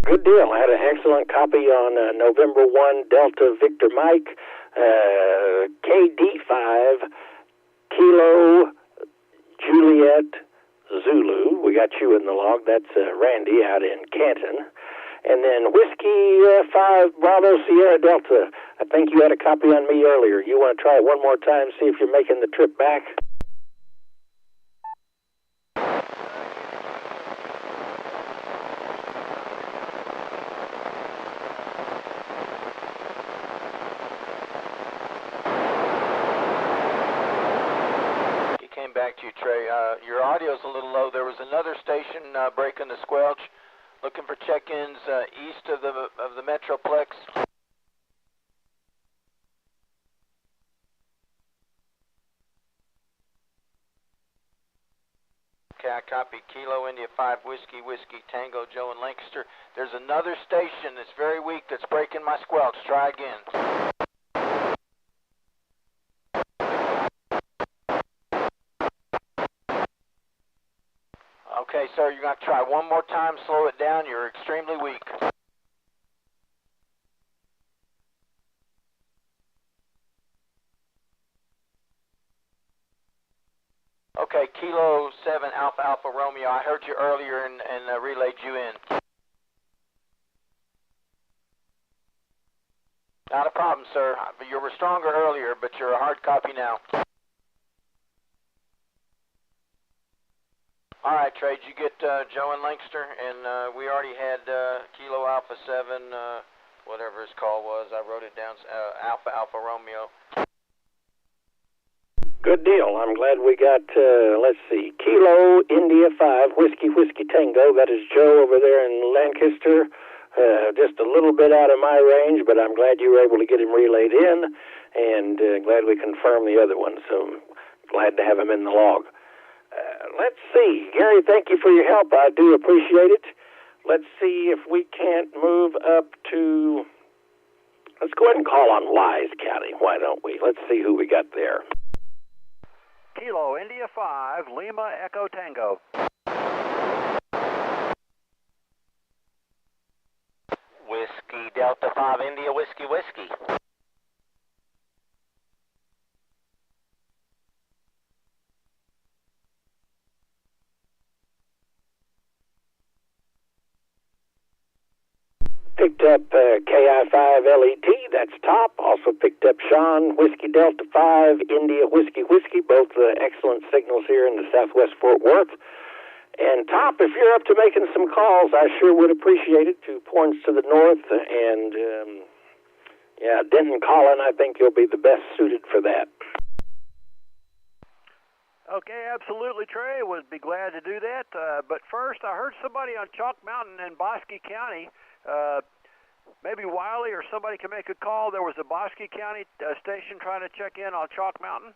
Good deal. I had an excellent copy on November 1, Delta Victor Mike, KD5, Kilo Juliet Zulu. We got you in the log. That's Randy out in Canton. And then Whiskey 5 Bravo Sierra Delta. I think you had a copy on me earlier. You want to try it one more time, see if you're making the trip back? Back to you, Trey. Your audio's a little low. There was another station breaking the squelch, looking for check-ins east of the Metroplex. Okay, I copy Kilo India 5 Whiskey Tango Joe and Lancaster. There's another station that's very weak that's breaking my squelch. Try again. Okay, sir, you're going to try one more time, slow it down. You're extremely weak. Okay, Kilo 7 Alpha Alpha Romeo. I heard you earlier and relayed you in. Not a problem, sir. You were stronger earlier, but you're a hard copy now. All right, Trey, did you get Joe and Lancaster? And we already had Kilo Alpha 7, whatever his call was. I wrote it down, Alpha Alpha Romeo. Good deal. I'm glad we got, let's see, Kilo India 5 Whiskey Tango. That is Joe over there in Lancaster. Just a little bit out of my range, but I'm glad you were able to get him relayed in, and glad we confirmed the other one. So glad to have him in the log. Let's see. Gary, thank you for your help. I do appreciate it. Let's see if we can't move up to... Let's go ahead and call on Wise County. Why don't we? Let's see who we got there. Kilo India 5, Lima Echo Tango. Whiskey Delta 5 India Whiskey. picked up KI5LET, that's top. Also picked up Sean, Whiskey Delta 5, India Whiskey Whiskey, both excellent signals here in the southwest Fort Worth. And top, if you're up to making some calls, I sure would appreciate it, to points to the north. And, yeah, Denton Collin, I think you'll be the best suited for that. Okay, absolutely, Trey. Would be glad to do that. But first, I heard somebody on Chalk Mountain in Bosque County. Maybe Wiley or somebody can make a call. There was a Bosque County station trying to check in on Chalk Mountain.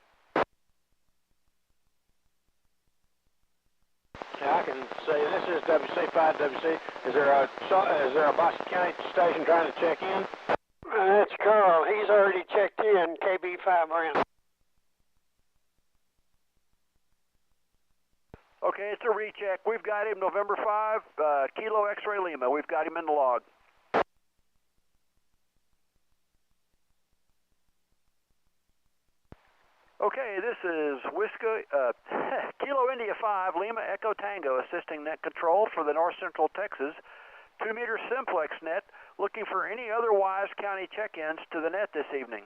Yeah, I can say this is WC5WC. Is there a Bosque County station trying to check in? That's Carl. He's already checked in. KB5 Brand. Okay, it's a recheck. We've got him November 5, Kilo X-Ray Lima. We've got him in the log. Okay, this is Kilo India 5, Lima Echo Tango, assisting net control for the North Central Texas 2-meter Simplex net, looking for any other Wise County check-ins to the net this evening.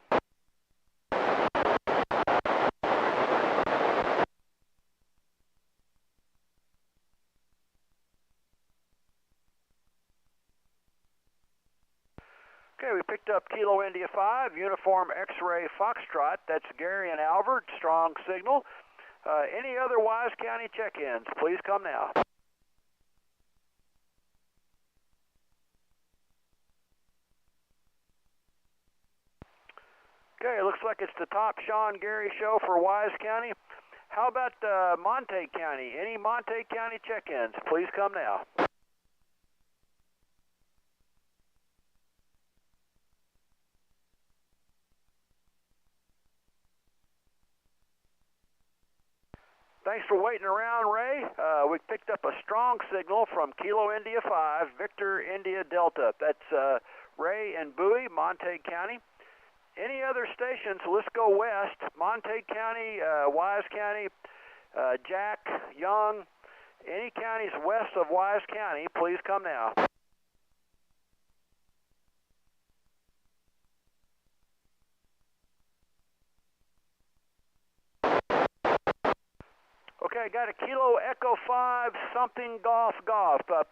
Okay, we picked up Kilo India 5, Uniform X-Ray Foxtrot. That's Gary and Albert, strong signal. Any other Wise County check-ins, please come now. Okay, it looks like it's the top Sean Gary show for Wise County. How about Montague County? Any Montague County check-ins, please come now. Thanks for waiting around, Ray. We picked up a strong signal from Kilo India 5, Victor India Delta. That's Ray and Bowie, Montague County. Any other stations, let's go west. Montague County, Wise County, Jack, Young, any counties west of Wise County, please come now. Okay, I got a Kilo Echo 5, something Golf.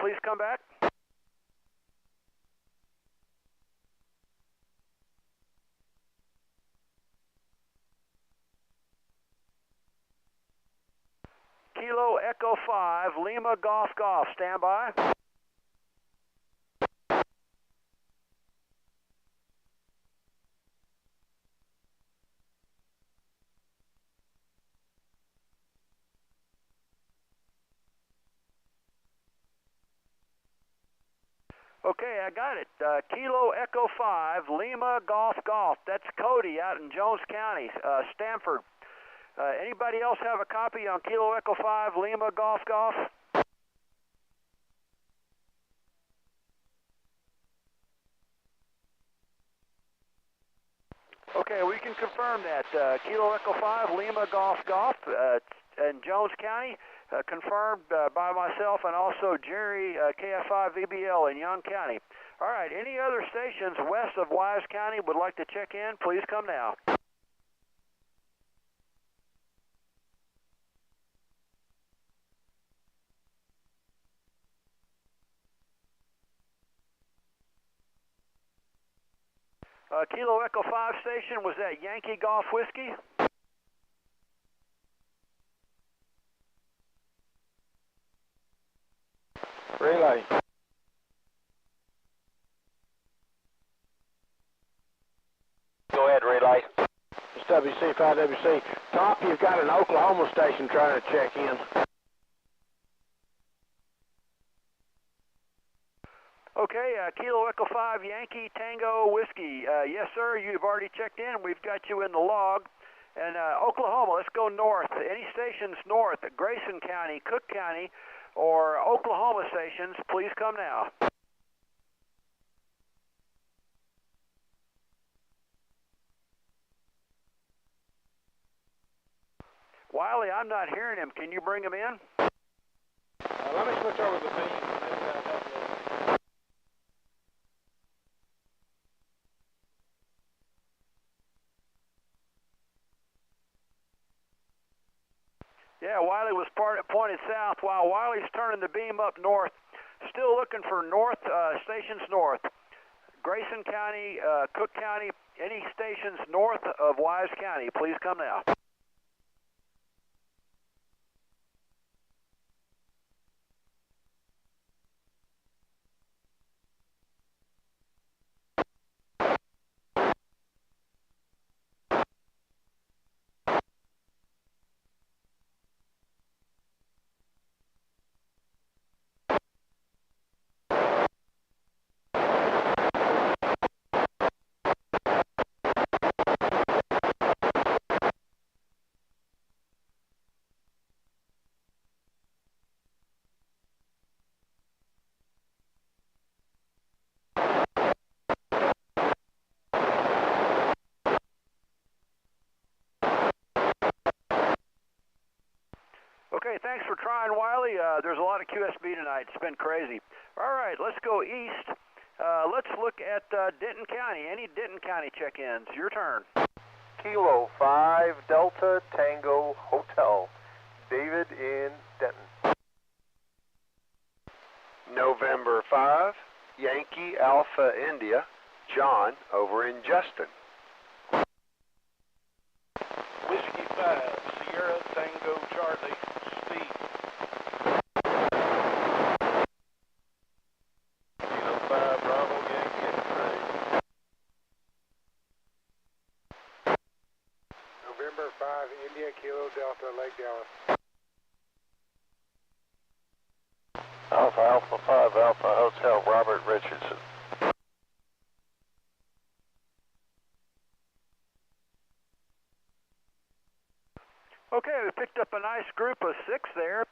Please come back. Kilo Echo 5, Lima Golf, stand by. Okay, I got it. Kilo Echo 5, Lima Golf. That's Cody out in Jones County, Stanford. Anybody else have a copy on Kilo Echo 5, Lima Golf? Okay, we can confirm that. Kilo Echo 5, Lima Golf, in Jones County, confirmed by myself and also Jerry, KF5VBL in Young County. All right, any other stations west of Wise County would like to check in, please come now. Kilo Echo 5 station, was that Yankee Golf Whiskey? Relay. Go ahead, relay. It's WC5WC. Top, you've got an Oklahoma station trying to check in. Okay, Kilo Echo 5, Yankee Tango Whiskey. Yes, sir, you've already checked in. We've got you in the log. And Oklahoma, let's go north. Any stations north, Grayson County, Cook County, or Oklahoma stations, please come now. Wiley, I'm not hearing him. Can you bring him in? Let me switch over to the beam. Yeah, Wiley was pointed south while Wiley's turning the beam up north. Still looking for north stations north. Grayson County, Cook County, any stations north of Wise County, please come now. Okay, thanks for trying, Wiley. There's a lot of QSB tonight. It's been crazy. All right, let's go east. Let's look at Denton County. Any Denton County check-ins? Your turn. Kilo 5 Delta Tango Hotel. David in Denton. November 5 Yankee Alpha India. John over in Justin. Whiskey 5 Sierra Tango Charlie. Steve. Kilo 5 Bravo Yankee X-ray. November 5 India Kilo Delta Lake Dallas. Alpha 5 Alpha Hotel Robert Richardson. Okay, we picked up a nice group of 6 there.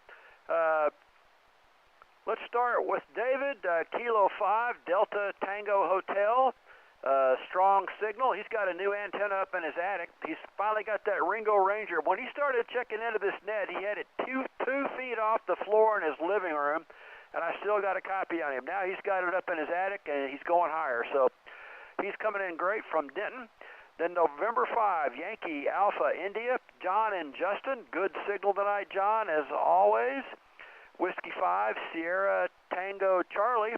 Let's start with David, Kilo 5 Delta Tango Hotel. Strong signal. He's got a new antenna up in his attic. He's finally got that Ringo Ranger. When he started checking into this net, he had it 2 feet off the floor in his living room, and I still got a copy on him. Now he's got it up in his attic, and he's going higher. So he's coming in great from Denton. Then November 5, Yankee Alpha India, John and Justin. Good signal tonight, John, as always. Whiskey 5, Sierra Tango Charlie.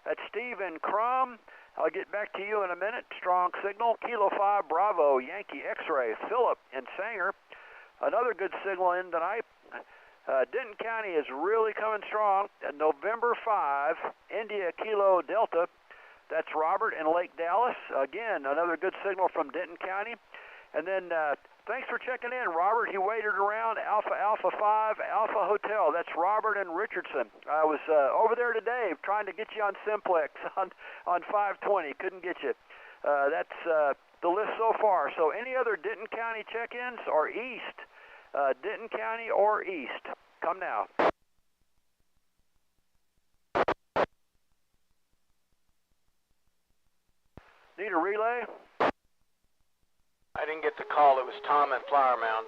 That's Steve and Crum. I'll get back to you in a minute. Strong signal. Kilo 5 Bravo, Yankee X-ray, Phillip and Sanger. Another good signal in tonight. Denton County is really coming strong. November 5, India Kilo Delta. That's Robert in Lake Dallas. Again, another good signal from Denton County. And then thanks for checking in, Robert. He waited around Alpha 5 Alpha Hotel. That's Robert and Richardson. I was over there today trying to get you on Simplex on 520. Couldn't get you. That's the list so far. So any other Denton County check-ins or east? Denton County or east? Come now. Need a relay? I didn't get the call. It was Tom at Flower Mound.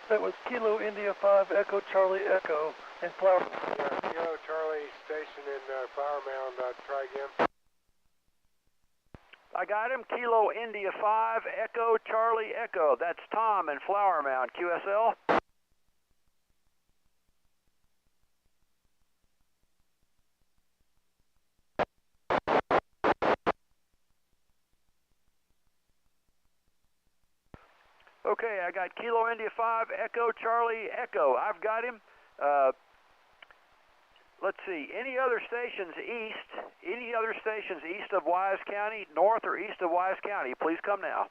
That was Kilo India 5 Echo Charlie Echo and Flower. Kilo Charlie Station in Flower Mound. Try again. I got him. Kilo India 5 Echo Charlie Echo. That's Tom in Flower Mound. QSL. Okay, I got Kilo India 5 Echo Charlie Echo. I've got him. Let's see. Any other stations east? Any other stations east of Wise County, north or east of Wise County? Please come now.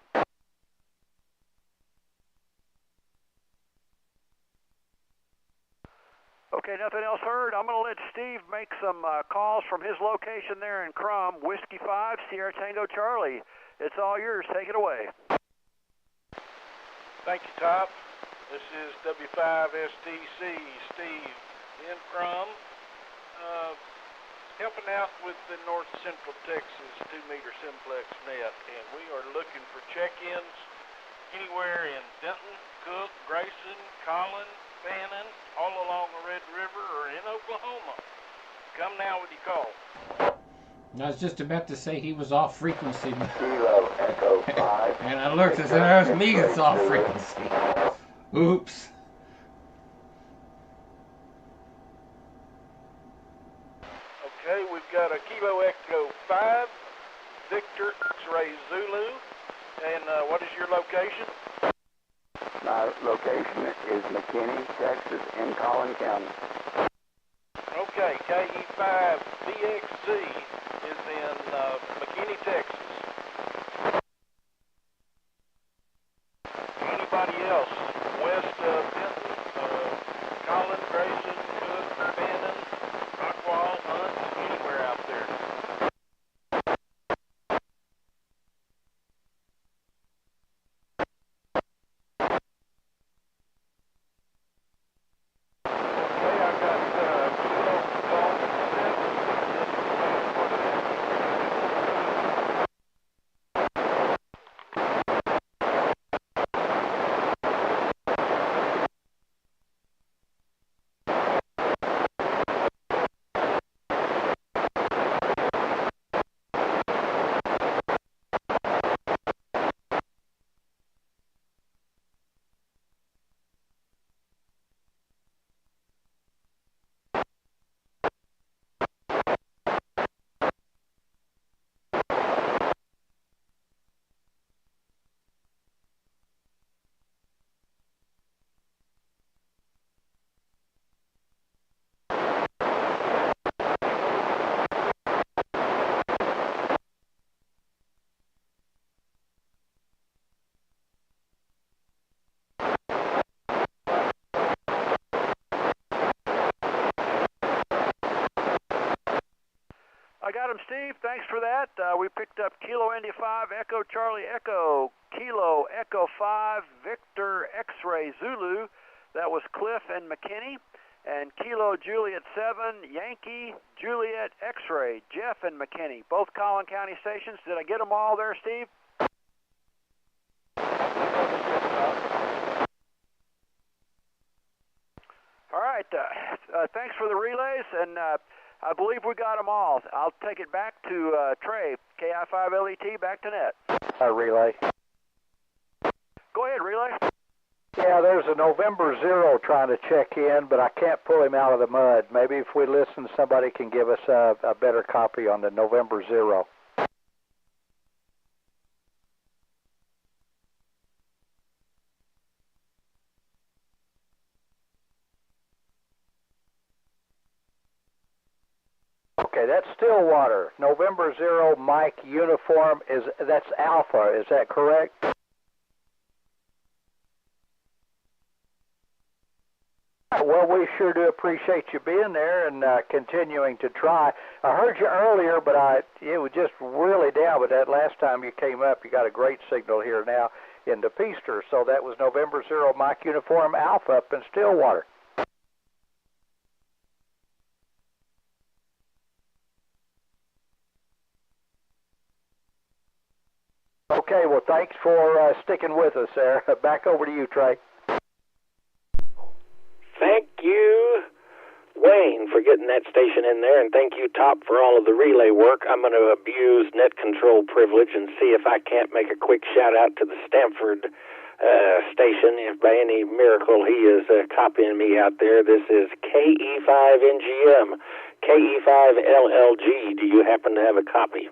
Okay, nothing else heard. I'm going to let Steve make some calls from his location there in Crum. Whiskey 5 Sierra Tango Charlie. It's all yours. Take it away. Thank you, Top. This is W5STC, Steve in Crum, helping out with the North Central Texas 2-meter Simplex net, and we are looking for check-ins anywhere in Denton, Cook, Grayson, Collin, Fannin, all along the Red River, or in Oklahoma. Come now with your call. I was just about to say he was off frequency. Kilo Echo 5. And I looked and said, there's me that's off frequency. Oops. Okay, we've got a Kilo Echo 5, Victor X-Ray Zulu, and what is your location? My location is McKinney, Texas, in Collin County. Okay, KE5BXZ is in McKinney, Texas. Anybody else west of Denton, Collin, Grayson, Cook, Bannon, Rockwall, Hunt, anywhere out there? I got him, Steve. Thanks for that. We picked up Kilo India 5, Echo Charlie Echo, Kilo Echo 5, Victor X-Ray Zulu. That was Cliff and McKinney. And Kilo Juliet 7, Yankee Juliet X-Ray, Jeff and McKinney. Both Collin County stations. Did I get them all there, Steve? All right. Thanks for the relays, and I believe we got them all. I'll take it back to Trey, KI5LET, back to net. Relay. Go ahead, relay. Yeah, there's a November 0 trying to check in, but I can't pull him out of the mud. Maybe if we listen, somebody can give us a better copy on the November 0. Okay, that's Stillwater. November 0, Mike Uniform, that's Alpha, is that correct? Well, we sure do appreciate you being there and continuing to try. I heard you earlier, but it was just really down. But that last time you came up, you got a great signal here now in the Peaster. So that was November 0, Mike Uniform Alpha up in Stillwater. Okay, well, thanks for sticking with us there. Back over to you, Trey. Thank you, Wayne, for getting that station in there, and thank you, Top, for all of the relay work. I'm going to abuse net control privilege and see if I can't make a quick shout-out to the Stanford station. If by any miracle he is copying me out there, this is KE5NGM, KE5LLG. Do you happen to have a copy?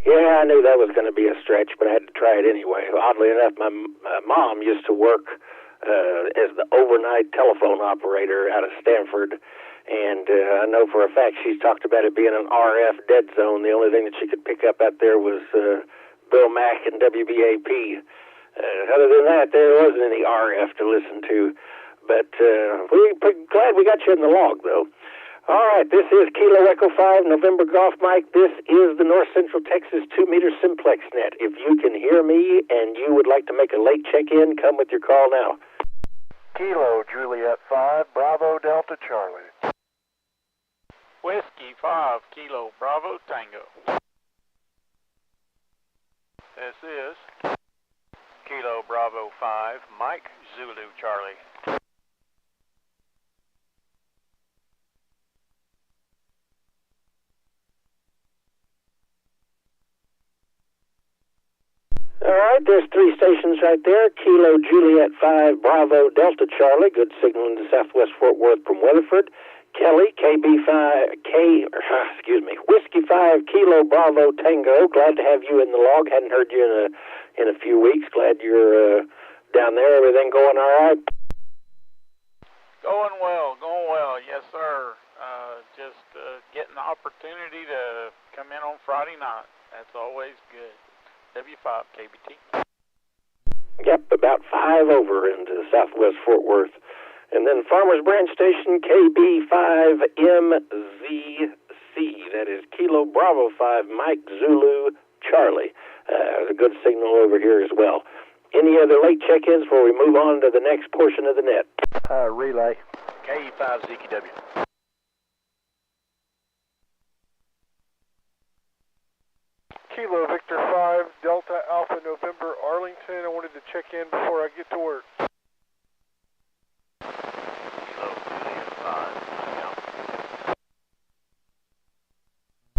Yeah, I knew that was going to be a stretch, but I had to try it anyway. Oddly enough, my mom used to work as the overnight telephone operator out of Stanford, and I know for a fact she's talked about it being an RF dead zone. The only thing that she could pick up out there was Bill Mack and WBAP. Other than that, there wasn't any RF to listen to. But we're glad we got you in the log, though. All right, this is Kilo Echo 5, November Golf Mike. This is the North Central Texas 2-meter Simplex net. If you can hear me and you would like to make a late check-in, come with your call now. Kilo Juliet 5, Bravo Delta Charlie. Whiskey 5, Kilo Bravo Tango. This is Kilo Bravo 5, Mike Zulu Charlie. All right, there's 3 stations right there. Kilo Juliet 5 Bravo Delta Charlie, good signal into southwest Fort Worth from Weatherford. Kelly, Whiskey 5 Kilo Bravo Tango. Glad to have you in the log. Hadn't heard you in a few weeks. Glad you're down there. Everything going all right? Going well. Yes, sir. Just getting the opportunity to come in on Friday night. That's always good. W5 KBT. Yep, about 5 over into southwest Fort Worth. And then Farmers Branch Station KB5MZC. That is Kilo Bravo 5 Mike Zulu Charlie. A good signal over here as well. Any other late check-ins before we move on to the next portion of the net? Relay. KE5 ZQW. Kilo Victor 5 Delta Alpha November Arlington. I wanted to check in before I get to work.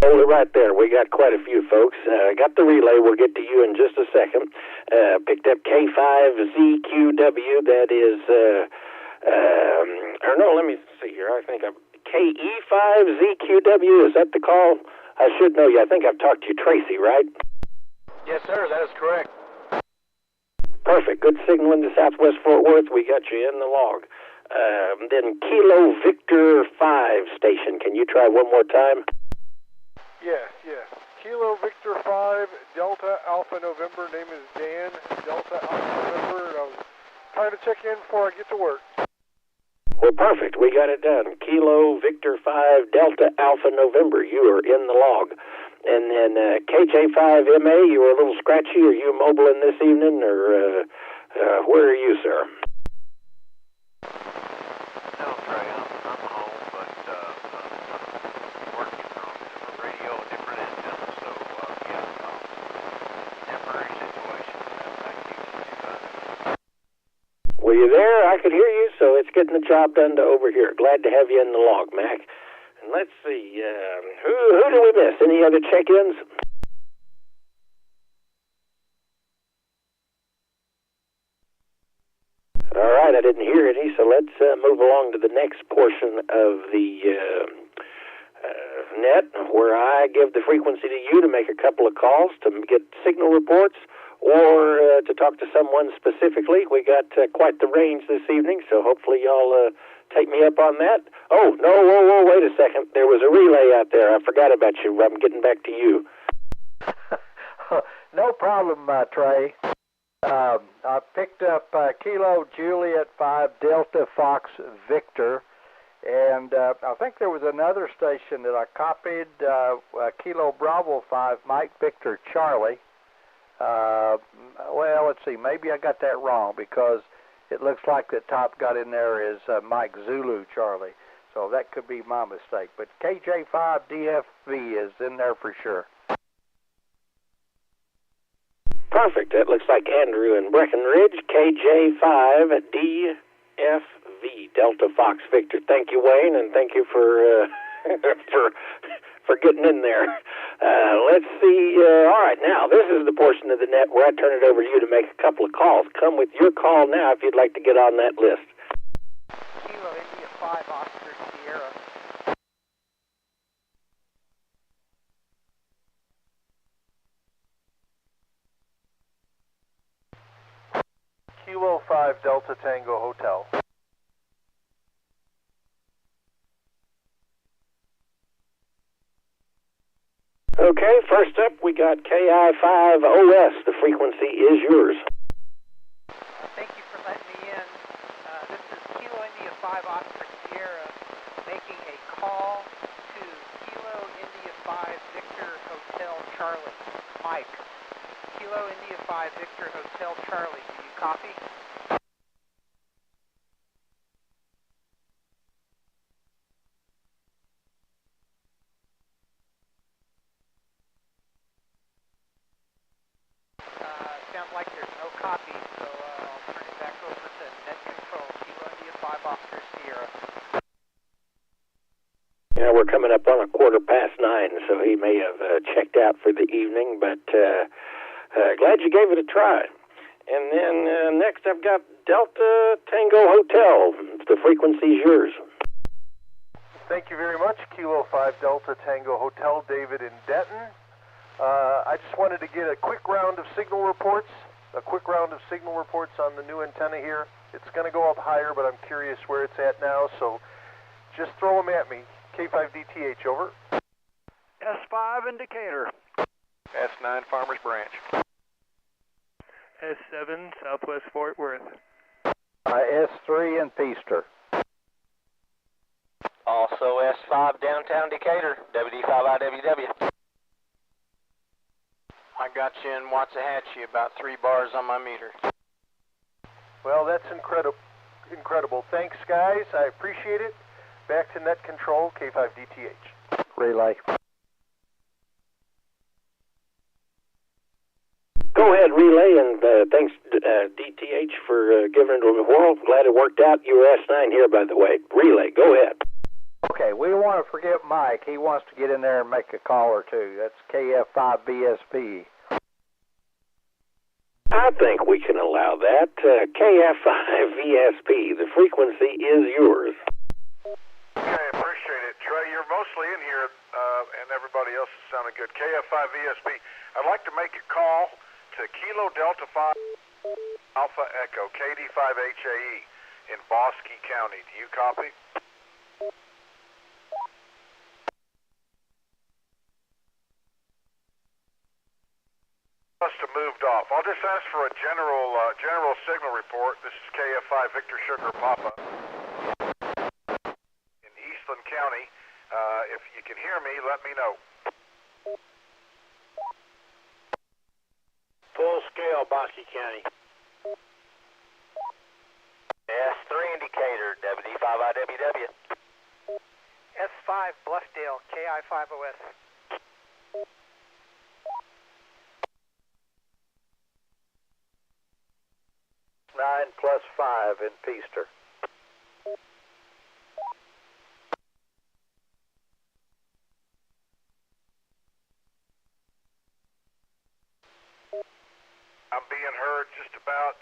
Hold it right there. We got quite a few folks. Got the relay. We'll get to you in just a second. Picked up K5ZQW. That is, or no, let me see here. I think KE5ZQW. Is that the call? I should know you. I think I've talked to you, Tracy, right? Yes, sir. That is correct. Perfect. Good signal into southwest Fort Worth. We got you in the log. Then Kilo Victor 5 station. Can you try one more time? Yes. Kilo Victor 5 Delta Alpha November. Name is Dan. Delta Alpha November. And I was trying to check in before I get to work. Well, perfect. We got it done. Kilo Victor 5 Delta Alpha November. You are in the log. And then KJ5MA, you were a little scratchy. Are you mobile in this evening, or where are you, sir? No, Trey, I'm home, but working on different radio and different antennas, so temporary situation. Back to you. Were you there? I could hear you, so it's getting the job done to over here. Glad to have you in the log, Mac. And let's see, who did we miss? Any other check-ins? All right, I didn't hear any, so let's move along to the next portion of the net, where I give the frequency to you to make a couple of calls to get signal reports or to talk to someone specifically. We got quite the range this evening, so hopefully y'all take me up on that. Oh, no, whoa, wait a second. There was a relay out there. I forgot about you. I'm getting back to you. No problem, Trey. I picked up Kilo Juliet 5 Delta Fox Victor, and I think there was another station that I copied, Kilo Bravo 5 Mike Victor Charlie. Well, let's see, maybe I got that wrong, because it looks like the top got in there is Mike Zulu Charlie, so that could be my mistake. But KJ5DFV is in there for sure. Perfect. That looks like Andrew in Breckenridge. KJ5DFV, Delta Fox Victor. Thank you, Wayne, and thank you for for getting in there. Let's see. All right, now, this is the portion of the net where I turn it over to you to make a couple of calls. Come with your call now if you'd like to get on that list. Kilo India 5 Oscar Sierra. Kilo 5 Delta Tango Hotel. Okay, first up, we got KI5OS. The frequency is yours. Thank you for letting me in. This is Kilo India 5 Oscar Sierra making a call to Kilo India 5 Victor Hotel Charlie. Mike. Kilo India 5 Victor Hotel Charlie. Do you copy? Sounds like there's no copy, so I'll turn it back over to Net Control, Kilo India 5 Oscar Sierra. Yeah, we're coming up on 9:15, so he may have checked out for the evening, but Glad you gave it a try. And then next I've got Delta Tango Hotel. The frequency's yours. Thank you very much, Kilo 5 Delta Tango Hotel, David in Denton. I just wanted to get a quick round of signal reports. On the new antenna here. It's going to go up higher, but I'm curious where it's at now, so just throw them at me. K5DTH, over. S5 indicator. S9 Farmers Branch. S7 Southwest Fort Worth. S3 in Peaster. Also S5 Downtown Decatur, WD5IWW. I got you in Waxahachie, about 3 bars on my meter. Well, that's incredible. Thanks, guys. I appreciate it. Back to net control, K5DTH. Relay. Go ahead, relay, and thanks, DTH, for giving it a whirl. Glad it worked out. You were S9 here, by the way. Relay, go ahead. Okay, we don't want to forget Mike. He wants to get in there and make a call or two. That's KF5BSP. I think we can allow that. KF5VSP, the frequency is yours. Okay, appreciate it. Trey, you're mostly in here, and everybody else is sounding good. KF5VSP, I'd like to make a call to Kilo Delta 5 Alpha Echo, KD5HAE in Bosque County. Do you copy? Must have moved off. I'll just ask for a general signal report. This is KF5 Victor Sugar Papa in Eastland County. If you can hear me, let me know. Full scale, Bosque County. S3 indicator, WD5IWW. S5 Bluffdale, KI5OS. 9+5 in Peaster. I'm being heard just about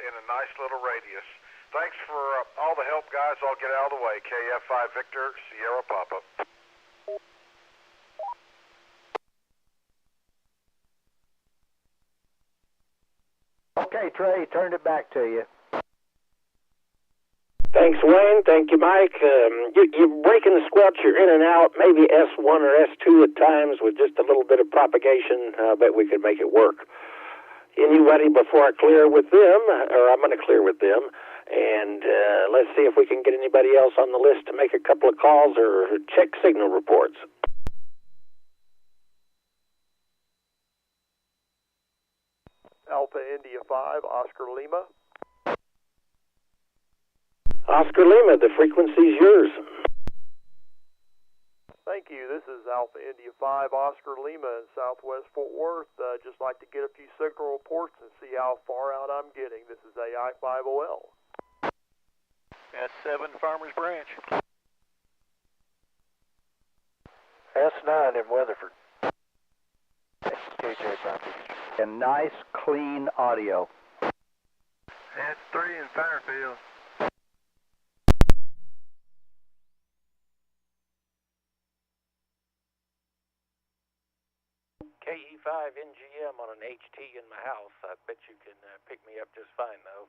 in a nice little radius. Thanks for all the help, guys. I'll get out of the way. KF5 Victor, Sierra Papa. Okay, Trey, turned it back to you. Thanks, Wayne. Thank you, Mike. You're breaking the squelch. You're in and out, maybe S1 or S2 at times with just a little bit of propagation. I bet we could make it work. Anybody before I clear with them, or I'm going to clear with them, and let's see if we can get anybody else on the list to make a couple of calls or check signal reports. Alpha India 5, Oscar Lima. Oscar Lima, the frequency's yours. Thank you. This is Alpha India 5, Oscar Lima in Southwest Fort Worth. Just like to get a few signal reports and see how far out I'm getting. This is AI5OL. S7 Farmers Branch. S9 in Weatherford. KJ Baptist. And nice, clean audio. S3 in Fairfield. KE5NGM on an HT in my house. I bet you can pick me up just fine, though.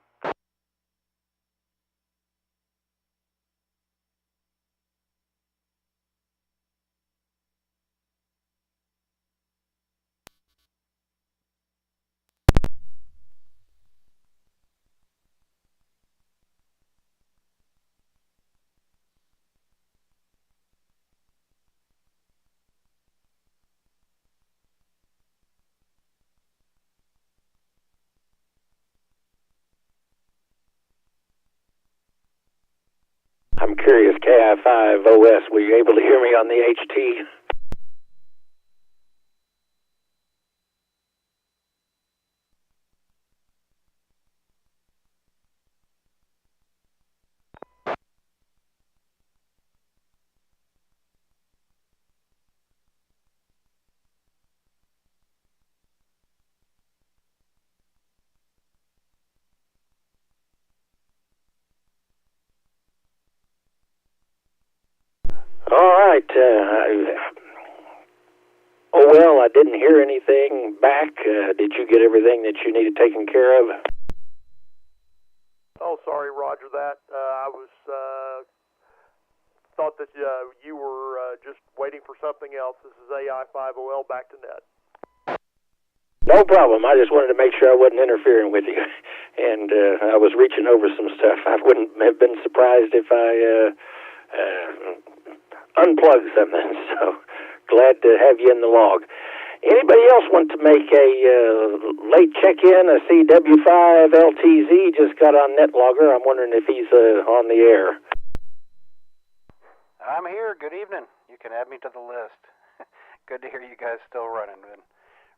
I'm curious, KI5OS, were you able to hear me on the HT? right. I didn't hear anything back. Did you get everything that you needed taken care of? Oh, sorry, Roger that. I was thought that you were just waiting for something else. This is AI5OL back to net. No problem. I just wanted to make sure I wasn't interfering with you. And I was reaching over some stuff. I wouldn't have been surprised if I unplugged something. So glad to have you in the log. Anybody else want to make a late check-in? I see W5LTZ just got on NetLogger. I'm wondering if he's on the air. I'm here. Good evening. You can add me to the list. Good to hear you guys still running. Been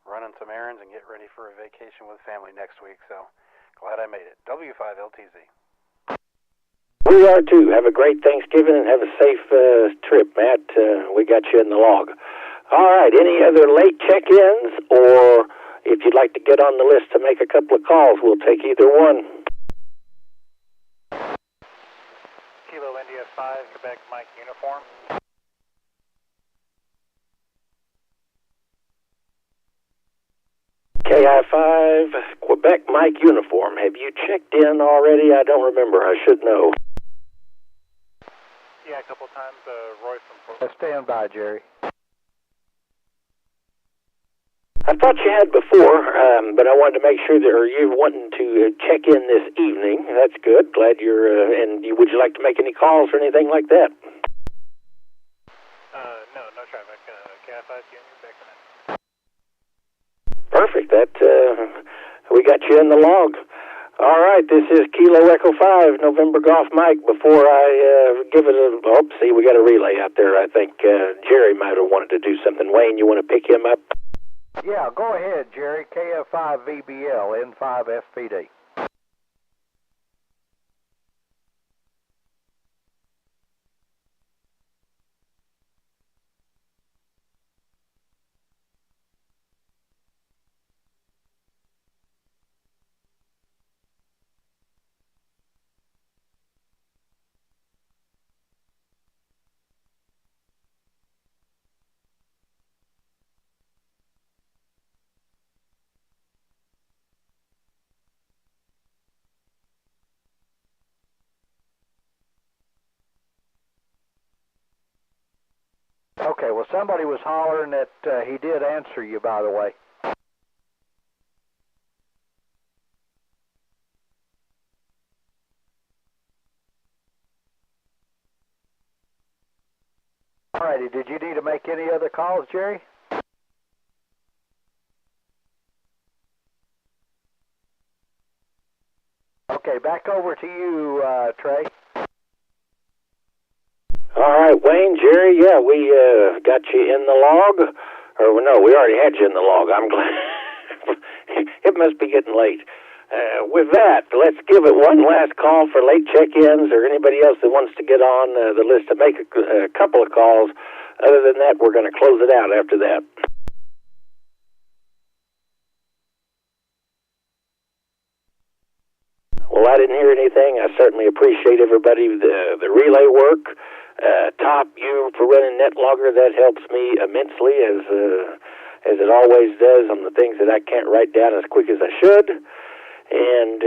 running some errands and get ready for a vacation with family next week, so glad I made it. W5LTZ. We are too. Have a great Thanksgiving and have a safe trip, Matt. We got you in the log. All right. Any other late check-ins, or if you'd like to get on the list to make a couple of calls, we'll take either one. Kilo India 5, Quebec Mike Uniform. KI5, Quebec Mike Uniform. Have you checked in already? I don't remember. I should know. Yeah, a couple times. Roy from Portland. Stand by, Jerry. I thought you had before, but I wanted to make sure that you're wanting to check in this evening. That's good. Glad you're. Would you like to make any calls or anything like that? No traffic. KI5, back to net. Perfect. That we got you in the log. All right. This is Kilo Echo 5, November Golf Mike. Before I give it a see, we got a relay out there. I think Jerry might have wanted to do something. Wayne, you want to pick him up? Yeah, go ahead, Jerry. KF5VBL, N5FPD. Okay, well, somebody was hollering that he did answer you, by the way. All righty, did you need to make any other calls, Jerry? Okay, back over to you, Trey. All right, Wayne, Jerry, yeah, we got you in the log. Or, no, we already had you in the log. I'm glad. It must be getting late. With that, let's give it one last call for late check-ins or anybody else that wants to get on the list to make a couple of calls. Other than that, we're going to close it out after that. Well, I didn't hear anything. I certainly appreciate everybody, the relay work. Top, you for running NetLogger, that helps me immensely, as it always does on the things that I can't write down as quick as I should. And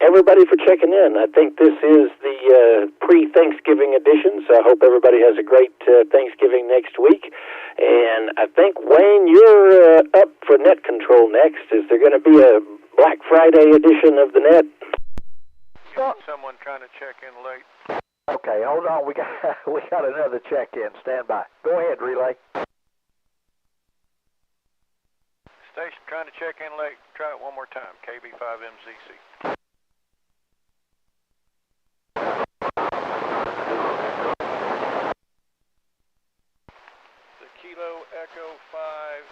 everybody for checking in. I think this is the pre-Thanksgiving edition, so I hope everybody has a great Thanksgiving next week. And I think, Wayne, you're up for net control next. Is there going to be a Black Friday edition of the net? Someone trying to check in late. Okay, hold on. We got another check-in. Stand by. Go ahead, relay. Station trying to check in late. Try it one more time. KB5MZC. The Kilo Echo 5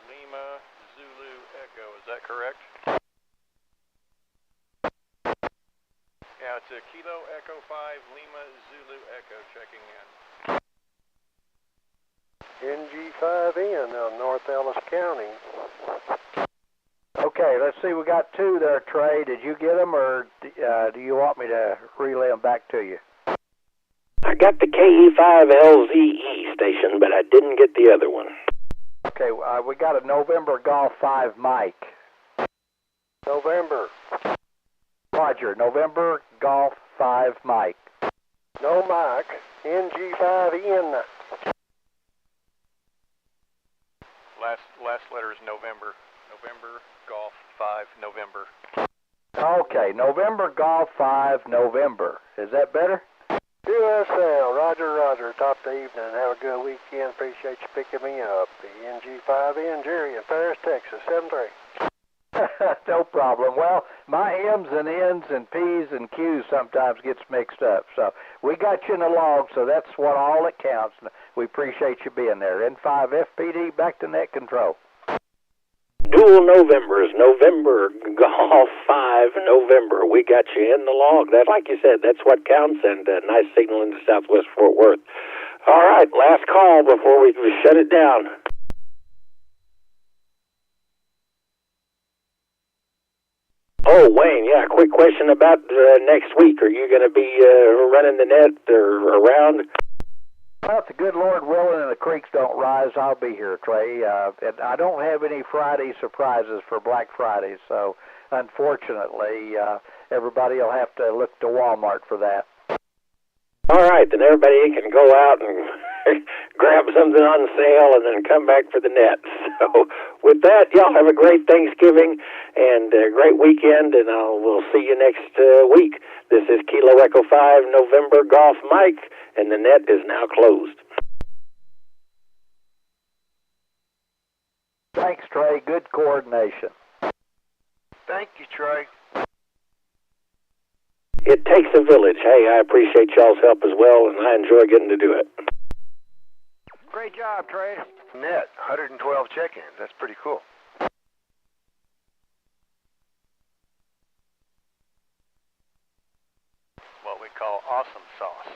Lima Zulu Echo. Is that correct? Yeah, it's a Kilo Echo 5 Lima Zulu Echo checking in. NG5N, North Ellis County. Okay, let's see. We got two there, Trey. Did you get them, or do you want me to relay them back to you? I got the KE5LZ East. station, but I didn't get the other one. Okay, we got a November Golf 5 Mike. November. Roger, November Golf 5 Mike. No Mike. NG5N. Last letter is November. November Golf 5 November. Okay, November Golf 5 November. Is that better? USL, Roger, top of the evening. Have a good weekend. Appreciate you picking me up. The NG5N, Jerry in Paris, Texas, 7-3. No problem. Well, my M's and N's and P's and Q's sometimes gets mixed up. So we got you in the log, so that's what all that counts. We appreciate you being there. N5 FPD, back to net control. Dual Novembers, November Golf 5 November. We got you in the log. That, like you said, that's what counts, and nice signal into Southwest Fort Worth. All right, last call before we shut it down. Oh, Wayne, yeah, quick question about next week. Are you going to be running the net or around? Well, if the good Lord willing and the creeks don't rise, I'll be here, Trey. And I don't have any Friday surprises for Black Friday, so unfortunately, everybody will have to look to Walmart for that. All right, then everybody can go out and grab something on sale and then come back for the net. So with that, y'all have a great Thanksgiving and a great weekend, and we'll see you next week. This is Kilo Echo 5 November Golf Mike, and the net is now closed. Thanks, Trey. Good coordination. Thank you, Trey. It takes a village. Hey, I appreciate y'all's help as well, and I enjoy getting to do it. Great job, Trey. Net, 112 check-ins. That's pretty cool. What we call awesome sauce.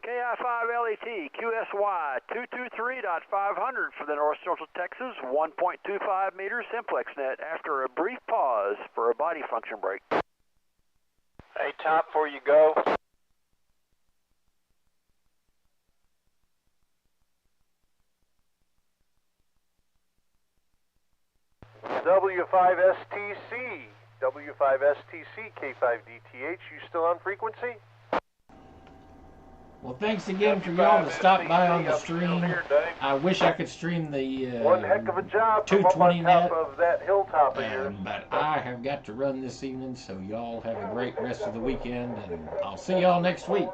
KI5LET QSY 223.500 for the North Central Texas 1.25 meter Simplex net after a brief pause for a body function break. Hey, Top, before you go. W5STC, W5STC, K5DTH, you still on frequency? Well, thanks again for y'all to stop by on the stream. I wish I could stream the one heck of a job 220 net, of that hilltop of yours. but I have got to run this evening, so y'all have a great rest of the weekend, and I'll see y'all next week.